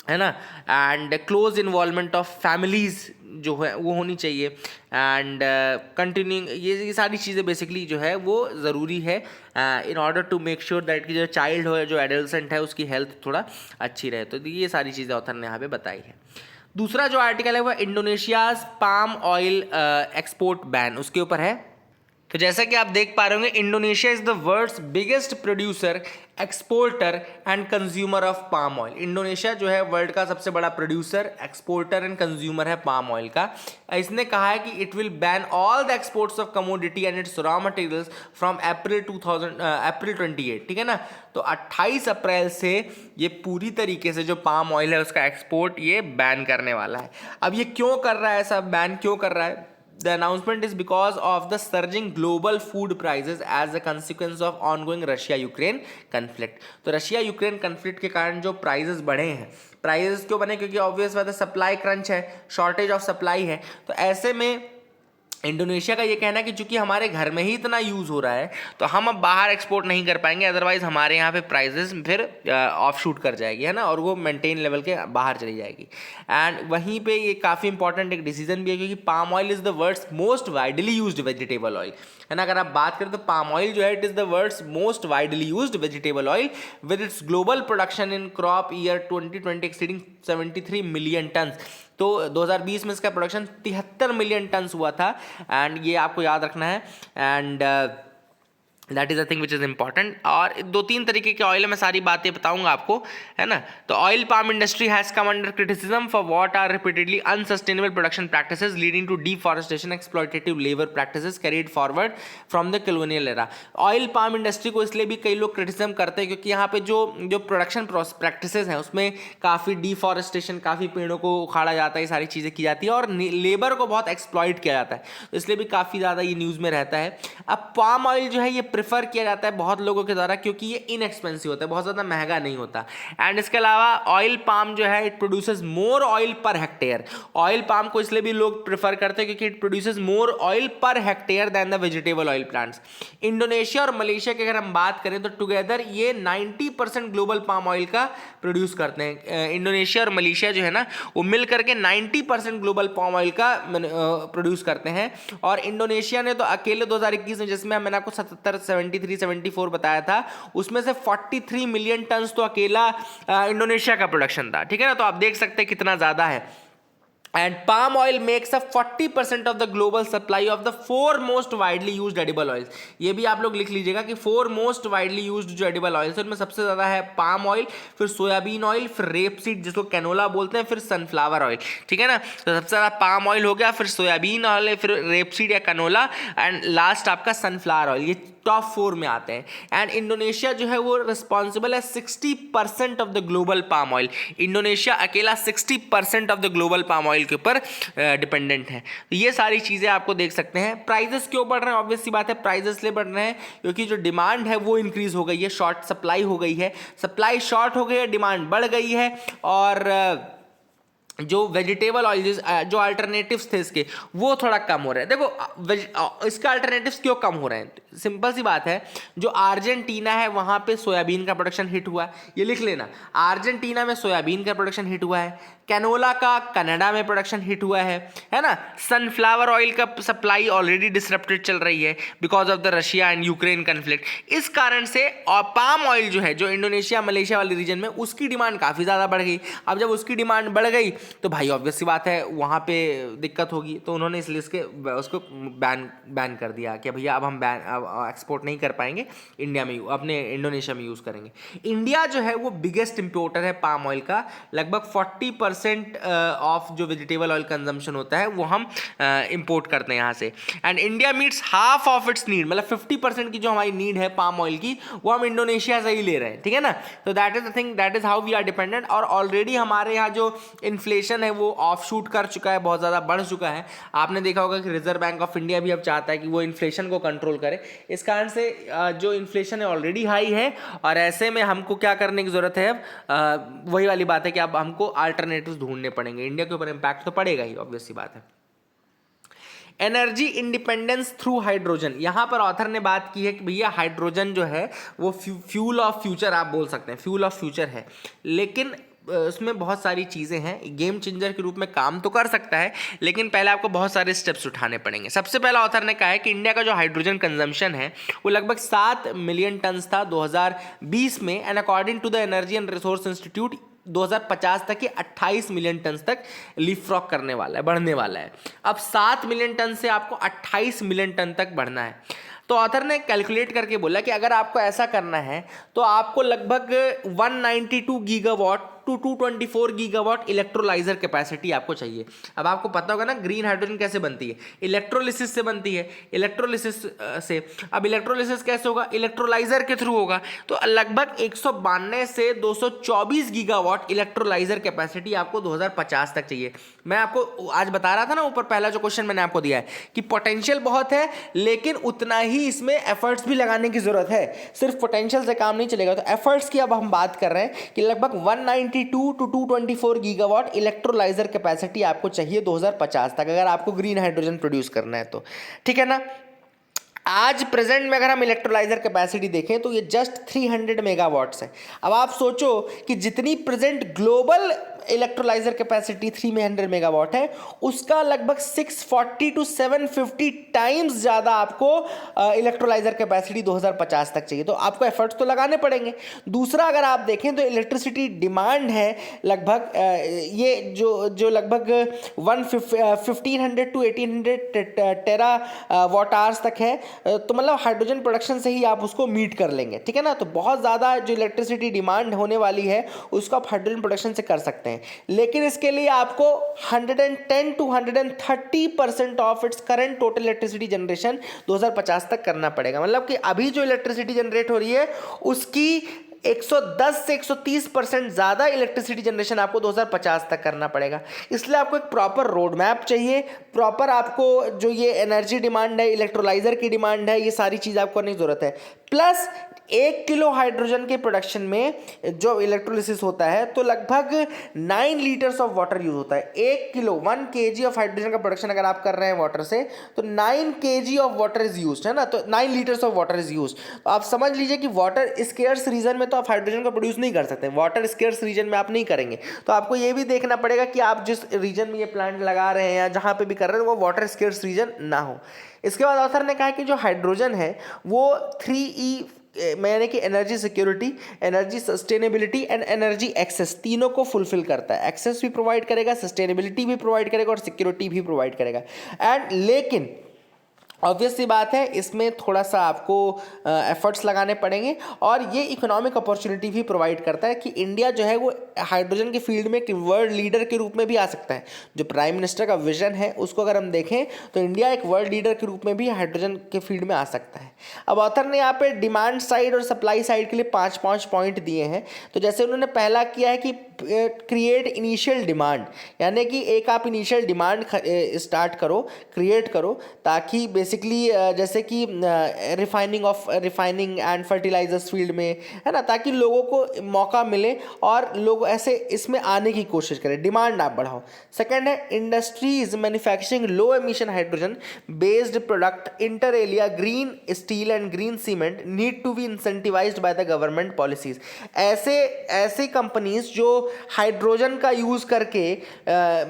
है ना, and close involvement of families जो है वो होनी चाहिए, एंड कंटिन्यूइंग ये सारी चीज़ें बेसिकली जो है वो ज़रूरी है in order to make sure that कि जो चाइल्ड हो या जो एडोलसेंट है उसकी हेल्थ थोड़ा अच्छी रहे। तो ये सारी चीज़ें ऑथर ने यहाँ पे बताई है। दूसरा जो आर्टिकल है वो इंडोनेशियाज पाम ऑयल एक्सपोर्ट बैन, उसके ऊपर है। तो जैसा कि आप देख पा रहे होंगे, Indonesia is the world's biggest producer, exporter and consumer of palm oil. Indonesia जो है वर्ल्ड का सबसे बड़ा प्रोड्यूसर, एक्सपोर्टर एंड कंज्यूमर है पाम ऑयल का। इसने कहा है कि it will ban all the exports of commodity and its raw materials from April 28, ठीक है ना। तो 28 अप्रैल से ये पूरी तरीके से जो पाम ऑयल है उसका एक्सपोर्ट ये बैन करने वाला है। अब ये क्यों कर रहा है, ऐसा बैन क्यों कर रहा है? The announcement is because of the surging global food prices as a consequence of ongoing Russia-Ukraine conflict। तो रशिया यूक्रेन कन्फ्लिक्ट के कारण जो प्राइजेस बढ़े हैं, प्राइजेस क्यों बने? क्योंकि ऑब्वियस बात है सप्लाई क्रंच है, शॉर्टेज ऑफ सप्लाई है। तो ऐसे में इंडोनेशिया का ये कहना है कि चूंकि हमारे घर में ही इतना यूज़ हो रहा है तो हम अब बाहर एक्सपोर्ट नहीं कर पाएंगे, अदरवाइज हमारे यहाँ पे प्राइजेस फिर ऑफ शूट कर जाएगी, है ना, और वो मेंटेन लेवल के बाहर चली जाएगी। एंड वहीं पे ये काफ़ी इंपॉर्टेंट एक डिसीजन भी है, क्योंकि palm oil is the world's most widely used vegetable oil, है ना। अगर आप बात करें तो पाम ऑयल जो है it is the world's most widely used vegetable oil with its global production in crop year 2020 exceeding 73 million tons. तो 2020 में इसका प्रोडक्शन 73 मिलियन टन्स हुआ था, एंड ये आपको याद रखना है। And that is a thing which is important. और 2-3 तरीके के ऑयल है, मैं सारी बातें बताऊंगा आपको, है ना। तो oil palm industry has come under criticism for what are repeatedly unsustainable production practices leading to deforestation, exploitative labour practices carried forward from the colonial era. Oil palm industry को इसलिए भी कई लोग क्रिटिसिज्म करते हैं क्योंकि यहाँ पे जो प्रोडक्शन प्रैक्टिसेस हैं उसमें काफ़ी डिफॉरेस्टेशन, काफ़ी पेड़ों को उखाड़ा जाता है, ये सारी चीज़ें की जाती है और लेबर को बहुत एक्सप्लॉइट किया जाता है, तो इसलिए भी काफ़ी ज़्यादा ये न्यूज़ में रहता है। अब पाम ऑयल जो है ये प्रेफर किया जाता है बहुत लोगों के द्वारा क्योंकि ये इनएक्सपेंसिव होता है, बहुत ज़्यादा महंगा नहीं होता। एंड इसके अलावा ऑयल पाम जो है it produces more oil per hectare. Oil palm को इसलिए भी लोग प्रेफर करते हैं क्योंकि it produces more oil per hectare than the vegetable oil plants. Indonesia और मलेशिया की अगर हम बात करें तो टुगेदर ये 90% ग्लोबल पाम ऑयल का प्रोड्यूस करते हैं। इंडोनेशिया और मलेशिया जो है ना वो मिल करके 90% ग्लोबल पाम ऑयल का प्रोड्यूस करते हैं। और इंडोनेशिया ने तो अकेले 2021 में, जिसमें मैंने आपको 74 बताया था, उसमें से 43 मिलियन टन तो अकेला इंडोनेशिया का प्रोडक्शन था, ठीक है ना। तो आप देख सकते हैं कितना ज़्यादा है। And palm oil makes up 40% of the global supply of the 4 most widely used edible oils। ये भी आप लोग लिख लीजिएगा कि 4 most widely used जो edible oils है उनमें सबसे ज़्यादा है पाम ऑयल, फिर सोयाबीन ऑयल, फिर रेपसीड जिसको कैनोला बोलते हैं, फिर सनफ्लावर ऑयल, ठीक है ना। तो सबसे ज़्यादा पाम ऑयल हो गया, फिर सोयाबीन ऑयल, फिर रेपसीड या कैनोला, एंड लास्ट आपका सनफ्लावर ऑयल। ये टॉप 4 में आते हैं। एंड इंडोनेशिया जो है वो रिस्पॉन्सिबल है 60% of the global palm oil. Indonesia अकेला 60% of the global palm oil के ऊपर डिपेंडेंट है। तो ये सारी चीज़ें आपको देख सकते हैं। प्राइजेस क्यों बढ़ रहे हैं? ऑब्वियस सी बात है प्राइजेस इसलिए बढ़ रहे हैं क्योंकि जो डिमांड है वो इंक्रीज हो गई है, शॉर्ट सप्लाई हो गई है, सप्लाई शॉर्ट हो गई है, डिमांड बढ़ गई है, और जो वेजिटेबल ऑयल जो अल्टरनेटिव्स थे इसके वो थोड़ा कम हो रहे हैं। देखो इसका अल्टरनेटिव्स क्यों कम हो रहे हैं? सिंपल सी बात है, जो अर्जेंटीना है वहाँ पे सोयाबीन का प्रोडक्शन हिट हुआ है, ये लिख लेना, अर्जेंटीना में सोयाबीन का प्रोडक्शन हिट हुआ है, कैनोला का कनाडा में प्रोडक्शन हिट हुआ है ना। सनफ्लावर ऑयल का सप्लाई ऑलरेडी डिसरप्टेड चल रही है because of the Russia and Ukraine conflict. इस कारण से और पाम ऑयल जो है जो इंडोनेशिया मलेशिया वाले रीजन में उसकी डिमांड काफ़ी ज़्यादा बढ़ गई। अब जब उसकी डिमांड बढ़ गई तो भाई ऑब्वियस सी बात है वहाँ पे दिक्कत होगी, तो उन्होंने इसलिए उसको बैन कर दिया कि भैया अब हम एक्सपोर्ट नहीं कर पाएंगे, इंडिया में अपने इंडोनेशिया में यूज़ करेंगे। इंडिया जो है वो बिगेस्ट इंपोर्टर है पाम ऑयल का, लगभग 40% 50% ऑफ जो वेजिटेबल ऑयल कंजम्पशन होता है वो हम इंपोर्ट करते हैं यहाँ से। And India meets half of its need, मतलब 50% की जो हमारी नीड है पाम ऑयल की वो हम इंडोनेशिया से ही ले रहे हैं, ठीक है ना। तो that is the thing, that is how we are dependent. और ऑलरेडी हमारे यहाँ जो इन्फ्लेशन है वो ऑफ शूट कर चुका है, बहुत ज़्यादा बढ़ चुका है। आपने देखा होगा कि रिजर्व बैंक ऑफ इंडिया भी अब चाहता है कि वो इन्फ्लेशन को कंट्रोल करे। इस कारण से जो इन्फ्लेशन है ऑलरेडी हाई है, और ऐसे में हमको क्या करने की ज़रूरत है अब, वही वाली बात है कि अब हमको अल्टरनेटिव्स ढूंढने पड़ेंगे। इंडिया के ऊपर इम्पैक्ट तो पड़ेगा ही, ऑब्वियस सी बात है। एनर्जी इंडिपेंडेंस थ्रू हाइड्रोजन, यहाँ पर ऑथर ने बात की है कि भैया हाइड्रोजन जो है वो फ्यूल ऑफ फ्यूचर आप बोल सकते हैं, फ्यूल ऑफ फ्यूचर है, लेकिन उसमें बहुत सारी चीज़ें हैं। गेम चेंजर के रूप में काम तो कर सकता है, लेकिन पहले आपको बहुत सारे स्टेप्स उठाने पड़ेंगे। सबसे पहला ऑथर ने कहा है कि इंडिया का जो हाइड्रोजन कंजम्पशन है वो लगभग 7 मिलियन टन्स था 2020 में, and according to the energy and resource institute 2050 तक ये 28 मिलियन टन तक लीपफ्रॉग करने वाला है, बढ़ने वाला है। अब 7 मिलियन टन से आपको 28 मिलियन टन तक बढ़ना है। तो ऑथर ने कैलकुलेट करके बोला कि अगर आपको ऐसा करना है तो आपको लगभग 192 gigawatt to 224 gigawatt electrolyser capacity आपको चाहिए। अब आपको पता होगा ना ग्रीन हाइड्रोजन कैसे बनती है, इलेक्ट्रोलिसिस से बनती है, इलेक्ट्रोलिसिस से। अब इलेक्ट्रोलिसिस कैसे होगा, इलेक्ट्रोलाइजर के थ्रू होगा। तो लगभग 192 से 224 गीगावाट इलेक्ट्रोलाइजर कैपेसिटी आपको 2050 तक चाहिए। मैं आपको आज बता रहा था ना ऊपर, पहला जो क्वेश्चन मैंने आपको दिया है कि पोटेंशियल बहुत है, लेकिन उतना ही इसमें एफर्ट्स भी लगाने की जरूरत है, सिर्फ पोटेंशियल से काम नहीं चलेगा। तो एफर्ट्स की अब हम बात कर रहे हैं कि लगभग 192 टू 224 गीगावाट इलेक्ट्रोलाइजर कैपेसिटी आपको चाहिए 2050 तक, अगर आपको ग्रीन हाइड्रोजन प्रोड्यूस करना है तो, ठीक है ना। आज प्रेजेंट में अगर हम इलेक्ट्रोलाइजर कैपेसिटी देखें तो ये जस्ट 300 मेगावाट्स है। अब आप सोचो कि जितनी present global electrolyser capacity 300 megawatt है, उसका लगभग 640 टू 750 टाइम्स ज़्यादा आपको इलेक्ट्रोलाइजर कैपेसिटी 2050 तक चाहिए। तो आपको एफर्ट्स तो लगाने पड़ेंगे। दूसरा, अगर आप देखें तो इलेक्ट्रिसिटी डिमांड है लगभग ये जो लगभग 1500 टू 1800 टेरा वाट आवर्स तक है, तो मतलब हाइड्रोजन प्रोडक्शन से ही आप उसको मीट कर लेंगे, ठीक है ना। तो बहुत ज़्यादा जो इलेक्ट्रिसिटी डिमांड होने वाली है उसको आप हाइड्रोजन प्रोडक्शन से कर सकते हैं, लेकिन इसके लिए आपको 110 to 130% of its current total electricity generation 2050 तक करना पड़ेगा। मतलब कि अभी जो इलेक्ट्रिसिटी जनरेट हो रही है उसकी 110 से 130% ज़्यादा इलेक्ट्रिसिटी जनरेशन आपको 2050 तक करना पड़ेगा। इसलिए आपको एक प्रॉपर रोड मैप चाहिए, प्रॉपर आपको जो ये एनर्जी डिमांड है, इलेक्ट्रोलाइजर की डिमांड है, ये सारी चीज़ आपको करने की ज़रूरत है। प्लस 1 किलो हाइड्रोजन के प्रोडक्शन में जो इलेक्ट्रोलिसिस होता है तो लगभग 9 लीटर्स ऑफ वाटर यूज होता है। 1 किलो 1 kg ऑफ हाइड्रोजन का प्रोडक्शन अगर आप कर रहे हैं वाटर से तो 9 kg of water is used, है ना। तो 9 litres of water is used. तो आप समझ लीजिए कि वाटर स्केर्स रीजन में तो आप हाइड्रोजन को प्रोड्यूस नहीं कर सकते, वाटर स्केर्स रीजन में आप नहीं करेंगे। तो आपको ये भी देखना पड़ेगा कि आप जिस रीजन में ये प्लांट लगा रहे हैं या जहाँ पे भी कर रहे हैं वो वाटर स्केर्स रीजन ना हो। इसके बाद ऑथर ने कहा कि जो हाइड्रोजन है वो 3E यानी कि energy security, energy sustainability and energy access तीनों को फुलफिल करता है। एक्सेस भी प्रोवाइड करेगा, सस्टेनेबिलिटी भी प्रोवाइड करेगा और सिक्योरिटी भी प्रोवाइड करेगा। एंड लेकिन ऑब्वियस सी बात है इसमें थोड़ा सा आपको एफर्ट्स लगाने पड़ेंगे, और ये इकोनॉमिक अपॉर्चुनिटी भी प्रोवाइड करता है कि इंडिया जो है वो हाइड्रोजन के फील्ड में एक वर्ल्ड लीडर के रूप में भी आ सकता है। जो प्राइम मिनिस्टर का विजन है उसको अगर हम देखें तो इंडिया एक वर्ल्ड लीडर के रूप में भी हाइड्रोजन के फील्ड में आ सकता है। अब ऑथर ने यहाँ पे डिमांड साइड और सप्लाई साइड के लिए 5 पॉइंट दिए हैं। तो जैसे उन्होंने पहला किया है कि क्रिएट इनिशियल डिमांड, यानी कि एक आप इनिशियल डिमांड स्टार्ट करो, क्रिएट करो, ताकि बेसिकली जैसे कि रिफाइनिंग एंड फर्टिलाइजर्स फील्ड में, है ना, ताकि लोगों को मौका मिले और लोग ऐसे इसमें आने की कोशिश करें, डिमांड आप बढ़ाओ। सेकेंड है industries manufacturing low emission hydrogen based product inter alia green steel and green cement need to be incentivised by the government policies. ऐसे कंपनीज जो हाइड्रोजन का यूज करके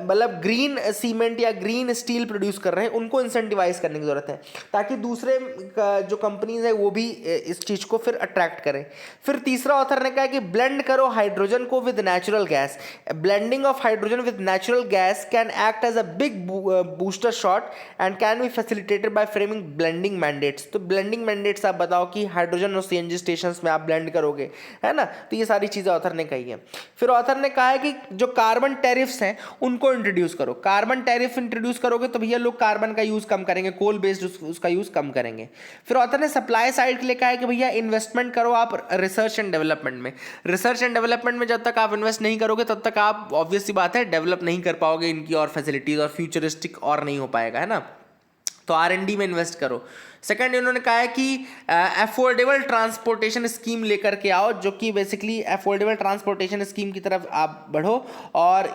मतलब ग्रीन सीमेंट या ग्रीन स्टील प्रोड्यूस कर रहे हैं उनको इंसेंटिवाइज करने की जरूरत है, ताकि दूसरे जो कंपनीज है वो भी इस चीज को फिर अट्रैक्ट करें। फिर तीसरा ऑथर ने कहा कि ब्लेंड करो हाइड्रोजन को with natural gas. Blending of hydrogen with natural gas can act as a big booster shot and can be facilitated by framing blending mandates. तो ब्लेंडिंग मैंडेट्स आप बताओ कि हाइड्रोजन और CNG स्टेशंस में आप blend करोगे, है ना। तो ये सारी चीजें ऑथर ने कही है। फिर ऑथर ने कहा है कि जो कार्बन टैरिफ्स हैं उनको इंट्रोड्यूस करो। कार्बन टैरिफ इंट्रोड्यूस करोगे तो भैया लोग कार्बन का यूज कम करेंगे, कोल बेस्ड उसका यूज कम करेंगे। फिर ऑथर ने सप्लाई साइड के लिए कहा है कि भैया इन्वेस्टमेंट करो आप रिसर्च एंड डेवलपमेंट में। रिसर्च एंड डेवलपमेंट में जब तक आप इन्वेस्ट नहीं करोगे तब तक आप ऑब्वियस सी बात है डेवलप नहीं कर पाओगे इनकी और फैसिलिटीज, और फ्यूचरिस्टिक और नहीं हो पाएगा, है ना। तो R&D में इन्वेस्ट करो। सेकंड इन्होंने कहा है कि अफोर्डेबल ट्रांसपोर्टेशन स्कीम लेकर के आओ, जो कि बेसिकली अफोर्डेबल ट्रांसपोर्टेशन स्कीम की तरफ आप बढ़ो, और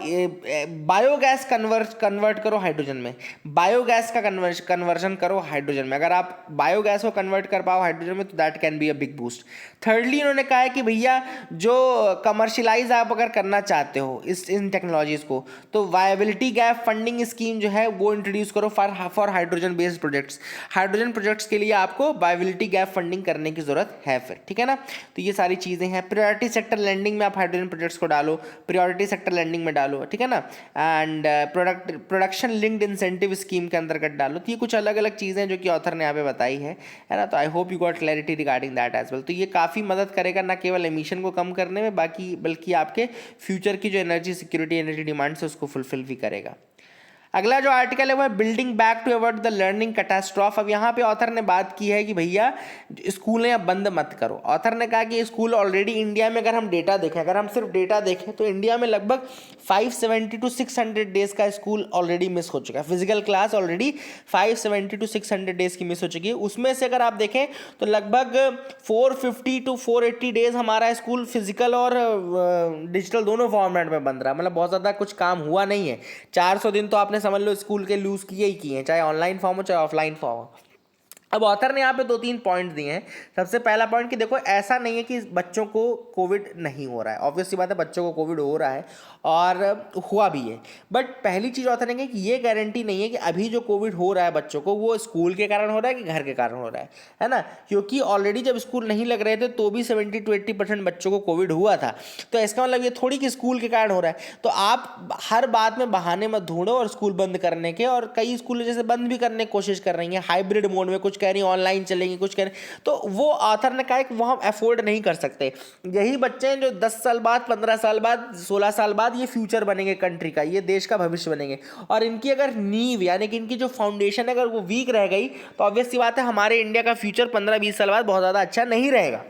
बायोगैस कन्वर्ट करो हाइड्रोजन में। बायोगैस का कन्वर्जन करो हाइड्रोजन में। अगर आप बायोगैस को कन्वर्ट कर पाओ हाइड्रोजन में तो that can be a big boost. Thirdly इन्होंने कहा है कि भैया जो कमर्शियलाइज आप अगर करना चाहते हो इन टेक्नोलॉजीज को, तो वायबिलिटी गैप फंडिंग स्कीम जो है वो इंट्रोड्यूस करो for hydrogen based projects. Hydrogen projects के लिए आपको वायबिलिटी गैप फंडिंग करने की जरूरत है फिर, ठीक है ना। तो ये सारी चीजें हैं। प्रायोरिटी सेक्टर लैंडिंग में आप हाइड्रोजन प्रोजेक्ट्स को डालो, प्रायोरिटी सेक्टर लैंडिंग में डालो, ठीक है ना। And production linked incentive scheme के अंतर्गत डालो। तो ये कुछ अलग अलग चीजें जो कि ऑथर ने यहाँ पे बताई है ना। तो I hope you got clarity regarding that as well. तो ये काफी मदद करेगा ना केवल एमिशन को कम करने में बल्कि आपके फ्यूचर की जो एनर्जी सिक्योरिटी, एनर्जी डिमांड है उसको फुलफिल भी करेगा। अगला जो आर्टिकल है वो है building back to avoid the learning catastrophe. अब यहाँ पे ऑथर ने बात की है कि भैया स्कूलें अब बंद मत करो। ऑथर ने कहा कि स्कूल ऑलरेडी इंडिया में, अगर हम डेटा देखें, अगर हम सिर्फ डेटा देखें तो इंडिया में लगभग 570 to 600 डेज का स्कूल ऑलरेडी मिस हो चुका है। Physical class already 570 to 600 days की मिस हो चुकी है। उसमें से अगर आप देखें तो लगभग 450 to 480 डेज हमारा स्कूल फिजिकल और डिजिटल दोनों फॉर्मेट में बंद रहा। मतलब बहुत ज़्यादा कुछ काम हुआ नहीं है। 400 दिन तो आपने समझ लो स्कूल के लूज किए ही किए हैं, चाहे ऑनलाइन फॉर्म हो चाहे ऑफलाइन फॉर्म हो। अब ऑथर ने यहाँ पे 2-3 पॉइंट दिए हैं। सबसे पहला पॉइंट कि देखो ऐसा नहीं है कि बच्चों को कोविड नहीं हो रहा है। ऑब्वियस सी बात है बच्चों को कोविड हो रहा है और हुआ भी है। बट पहली चीज़ ऑथर ने कही कि ये गारंटी नहीं है कि अभी जो कोविड हो रहा है बच्चों को वो स्कूल के कारण हो रहा है कि घर के कारण हो रहा है ना। क्योंकि ऑलरेडी जब स्कूल नहीं लग रहे थे तो भी 70 to 80% बच्चों को कोविड हुआ था। तो इसका मतलब ये थोड़ी कि स्कूल के कारण हो रहा है। तो आप हर बात में बहाने मत ढूंढो और स्कूल बंद करने के, और कई स्कूल जैसे बंद भी करने की कोशिश कर रही हैं हाइब्रिड मोड में, कुछ कह रही ऑनलाइन चलेंगे, कुछ कह रहे, तो वो ऑथर ने कहा कि वो हम अफोर्ड नहीं कर सकते। यही बच्चे हैं जो 10 साल बाद, 15 साल बाद, 16 साल बाद ये फ्यूचर बनेंगे कंट्री का, ये देश का भविष्य बनेंगे। और इनकी अगर नींव यानी कि इनकी जो फाउंडेशन है अगर वो वीक रह गई तो ऑब्वियस सी बात है हमारे इंडिया का फ्यूचर 15-20 साल बाद बहुत ज़्यादा अच्छा नहीं रहेगा,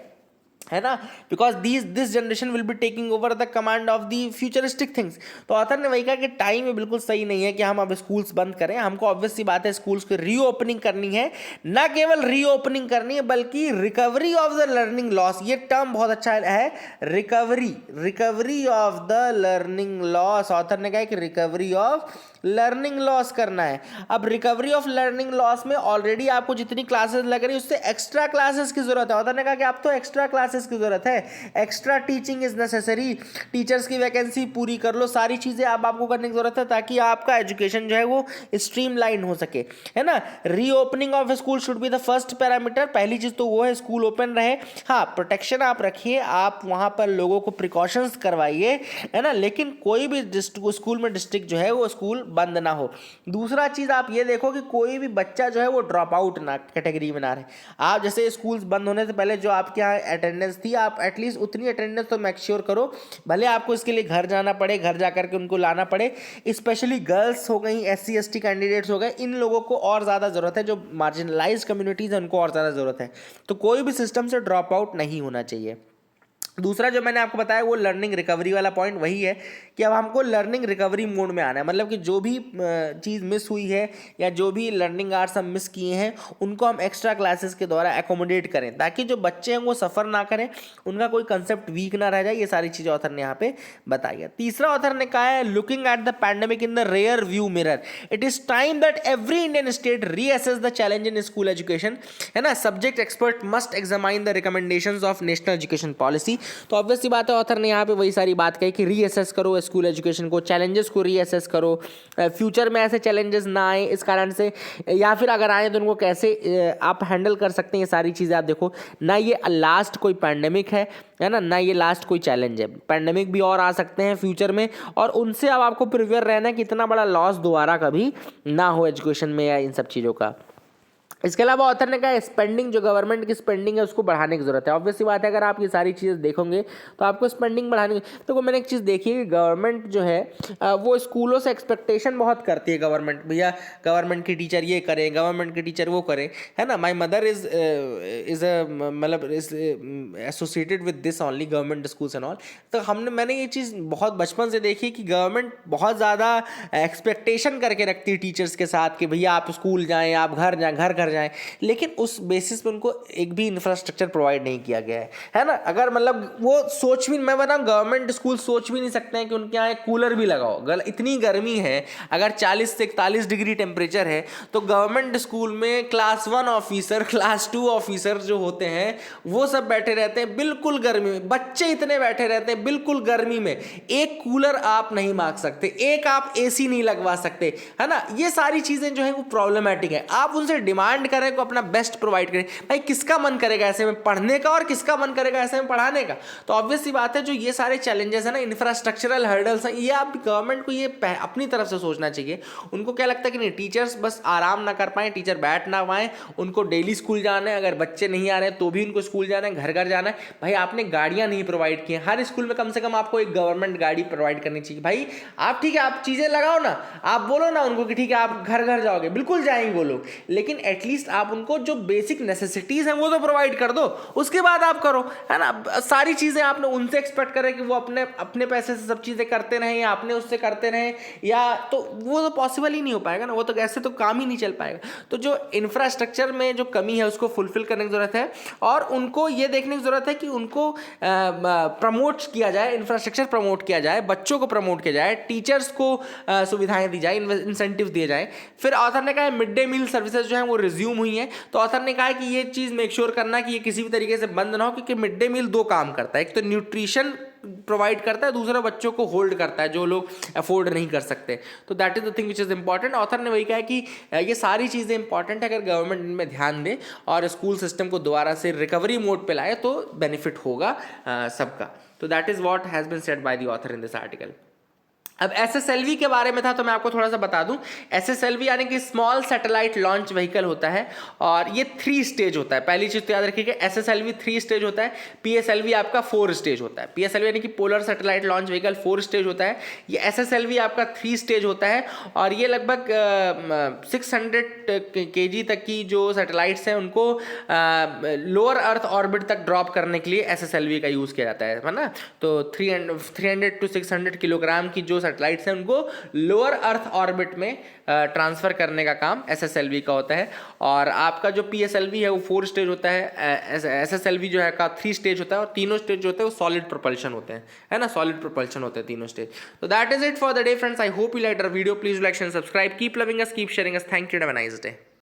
है ना। Because this generation will be taking over the command of the futuristic things. तो ऑथर ने वही कहा कि टाइम में बिल्कुल सही नहीं है कि हम अब स्कूल्स बंद करें। हमको ऑब्वियस सी बात है स्कूल्स की रीओपनिंग करनी है, ना केवल रीओपनिंग करनी है बल्कि recovery of the learning loss. ये टर्म बहुत अच्छा है, recovery of the learning loss. Author ने कहा कि रिकवरी ऑफ लर्निंग लॉस करना है। अब रिकवरी ऑफ लर्निंग लॉस में ऑलरेडी आपको जितनी क्लासेस लग रही है उससे एक्स्ट्रा क्लासेस की जरूरत है। ऑथर ने कहा कि अब तो एक्स्ट्रा क्लासेस की जरूरत है, extra teaching is necessary, teachers की वैकेंसी पूरी कर लो, सारी चीजें आपको करने की जरूरत है ताकि आपका एजुकेशन जो है वो स्ट्रीमलाइन हो सके, है ना। Reopening of school should be the first parameter. पहली चीज तो वो है स्कूल ओपन रहे। हाँ, प्रोटेक्शन आप रखिए, आप वहां पर लोगों को प्रिकॉशंस करवाइए, है ना, लेकिन कोई भी स्कूल में डिस्ट्रिक्ट जो है वो स्कूल बंद ना हो। दूसरा चीज आप ये देखो कि कोई भी बच्चा जो है वो ड्रॉप आउट ना कैटेगरी में ना रहे। आप जैसे स्कूल्स बंद होने से पहले जो आपके यहाँ अटेंडेंस थी आप एटलीस्ट उतनी अटेंडेंस तो मेक श्योर करो, भले आपको इसके लिए घर जाना पड़े, घर जाकर के उनको लाना पड़े। स्पेशली गर्ल्स हो गई, SC ST कैंडिडेट्स हो गए, इन लोगों को और ज़्यादा ज़रूरत है। जो मार्जिनलाइज कम्युनिटीज़ हैं उनको और ज़्यादा ज़रूरत है। तो कोई भी सिस्टम से ड्रॉप आउट नहीं होना चाहिए। दूसरा जो मैंने आपको बताया वो लर्निंग रिकवरी वाला पॉइंट वही है कि अब हमको लर्निंग रिकवरी मोड में आना है। मतलब कि जो भी चीज़ मिस हुई है या जो भी लर्निंग आवर्स हम मिस किए हैं उनको हम एक्स्ट्रा क्लासेस के द्वारा एकोमोडेट करें ताकि जो बच्चे हैं वो सफ़र ना करें, उनका कोई कंसेप्ट वीक ना रह जाए। ये सारी चीज़ें ऑथर ने यहाँ पे बताई है। तीसरा ऑथर ने कहा है looking at the pandemic in the rear view mirror, it is time that every Indian state reassess the challenge in school education, है ना। Subject expert must examine the recommendations of national education policy. तो obvious सी बात है author ने यहाँ पे वही सारी बात कही कि रीअसेस करो स्कूल एजुकेशन को, चैलेंजेस को रीअसेस करो, फ्यूचर में ऐसे चैलेंजेस ना आए इस कारण से, या फिर अगर आए तो उनको कैसे आप हैंडल कर सकते हैं। ये सारी चीज़ें आप देखो ना, ये लास्ट कोई पैंडेमिक है ना ये लास्ट कोई चैलेंज है। पैंडेमिक भी और आ सकते हैं फ्यूचर में, और उनसे अब आपको प्रिपेयर रहना है कि इतना बड़ा लॉस दोबारा कभी ना हो एजुकेशन में या इन सब चीज़ों का। इसके अलावा ऑथर ने कहा स्पेंडिंग, जो गवर्नमेंट की स्पेंडिंग है उसको बढ़ाने की जरूरत है। ऑब्वियसली बात है, अगर आप ये सारी चीज़ें देखोगे तो आपको स्पेंडिंग बढ़ाने की, तो मैंने एक चीज़ देखी है कि गवर्नमेंट जो है वो स्कूलों से एक्सपेक्टेशन बहुत करती है। गवर्नमेंट, भैया गवर्नमेंट की टीचर ये करें, गवर्नमेंट की टीचर वो करें, है ना। माई मदर इज मतलब is associated with this only, government schools and all. तो मैंने ये चीज़ बहुत बचपन से देखी कि गवर्नमेंट बहुत ज़्यादा एक्सपेक्टेशन करके रखती है टीचर्स के साथ कि भैया आप स्कूल जाएँ, आप घर जाएँ, घर जाएं, लेकिन उस बेसिस पे उनको एक भी इंफ्रास्ट्रक्चर प्रोवाइड नहीं किया गया है ना। अगर मतलब वो सोच भी, मैं बताऊं, गवर्नमेंट स्कूल सोच भी नहीं सकते हैं कि उनके यहाँ एक कूलर भी लगाओ। इतनी गर्मी है, अगर 40 से 41 डिग्री टेम्परेचर है, तो गवर्नमेंट स्कूल में क्लास 1 ऑफिसर, क्लास 2 ऑफिसर जो होते हैं वो सब बैठे रहते हैं बिल्कुल गर्मी में, बच्चे इतने बैठे रहते हैं बिल्कुल गर्मी में, एक कूलर आप नहीं मांग सकते, एक आप एसी नहीं लगवा सकते, है ना। ये सारी चीजें जो है वो प्रॉब्लमैटिक है। आप उनसे डिमांड करें को अपना बेस्ट प्रोवाइड करें, भाई किसका मन करेगा ऐसे में पढ़ने का और किसका मन करेगा ऐसे में पढ़ाने का। तो ऑब्वियस सी बात है, जो ये सारे चैलेंजेस है ना, इंफ्रास्ट्रक्चरल हर्डल्स हैं, ये आप गवर्नमेंट को ये अपनी तरफ से सोचना चाहिए। उनको क्या लगता है कि नहीं, टीचर्स बस आराम ना कर पाए, टीचर बैठ ना पाए, उनको डेली स्कूल जाना है, अगर बच्चे नहीं आ रहे तो भी उनको स्कूल जाना है, घर घर जाना है। भाई आपने गाड़ियां नहीं प्रोवाइड की, हर स्कूल में कम से कम आपको एक गवर्नमेंट गाड़ी प्रोवाइड करनी चाहिए। भाई आप ठीक है, आप चीजें लगाओ ना, आप बोलो ना उनको कि ठीक है आप घर घर जाओगे, बिल्कुल जाएंगे वो लोग, लेकिन एटलीस्ट आप उनको जो बेसिक नेसेसिटीज हैं वो तो प्रोवाइड कर दो, उसके बाद आप करो, है ना। सारी चीजें आपने उनसे एक्सपेक्ट करें कि वो अपने अपने पैसे से सब चीजें करते रहें या आपने उससे करते रहें, या तो वो तो पॉसिबल ही नहीं हो पाएगा ना, वो तो ऐसे तो काम ही नहीं चल पाएगा। तो जो इंफ्रास्ट्रक्चर में जो कमी है उसको फुलफिल करने की जरूरत है, और उनको ये देखने की जरूरत है कि उनको प्रमोट किया जाए, इंफ्रास्ट्रक्चर प्रमोट किया जाए, बच्चों को प्रमोट किया जाए, टीचर्स को सुविधाएं दी जाए, इंसेंटिव दिए जाए। फिर ऑथर ने कहा मिड डे मील सर्विसेज जो है वो रिज्यूम हुई है। तो ऑथर ने कहा है कि ये चीज़ मेक श्योर करना कि ये किसी भी तरीके से बंद ना हो, क्योंकि मिड डे मील दो काम करता है, एक तो न्यूट्रिशन प्रोवाइड करता है, दूसरा बच्चों को होल्ड करता है जो लोग अफोर्ड नहीं कर सकते। तो that is the thing which is important. Author ने वही कहा है कि ये सारी चीज़ें इंपॉर्टेंट है, अगर गवर्नमेंट इनमें ध्यान दे और स्कूल सिस्टम को दोबारा से रिकवरी मोड पे लाए तो बेनिफिट होगा सबका। तो that is what has been said by the author in this article. अब SSLV के बारे में था, तो मैं आपको थोड़ा सा बता दूं। SSLV यानी कि स्मॉल सैटेलाइट लॉन्च व्हीकल होता है, और ये 3 स्टेज होता है। पहली चीज तो याद रखिएगा, SSLV 3 स्टेज होता है, PSLV आपका 4 स्टेज होता है। PSLV यानी कि polar satellite launch vehicle 4 stage होता है, ये SSLV आपका 3 स्टेज होता है, और ये लगभग 600 kg तक की जो सैटेलाइट्स हैं उनको लोअर अर्थ ऑर्बिट तक ड्रॉप करने के लिए SSLV का यूज किया जाता है ना। तो 300 to 600 किलोग्राम की जो सैटेलाइट्स हैं उनको लोअर अर्थ ऑर्बिट में ट्रांसफर करने का काम SSLV का होता है। और आपका जो PSLV है वो 4 स्टेज होता है, SSLV जो है का 3 स्टेज होता है, और तीनों स्टेज जो होते हैं वो सॉलिड प्रोपल्शन होते हैं, है ना, सॉलिड प्रोपल्शन होते हैं तीनों स्टेज। तो that is it for the day friends. I hope you like our video. Please like and subscribe, keep loving us, keep sharing us. Thank you, have a nice day.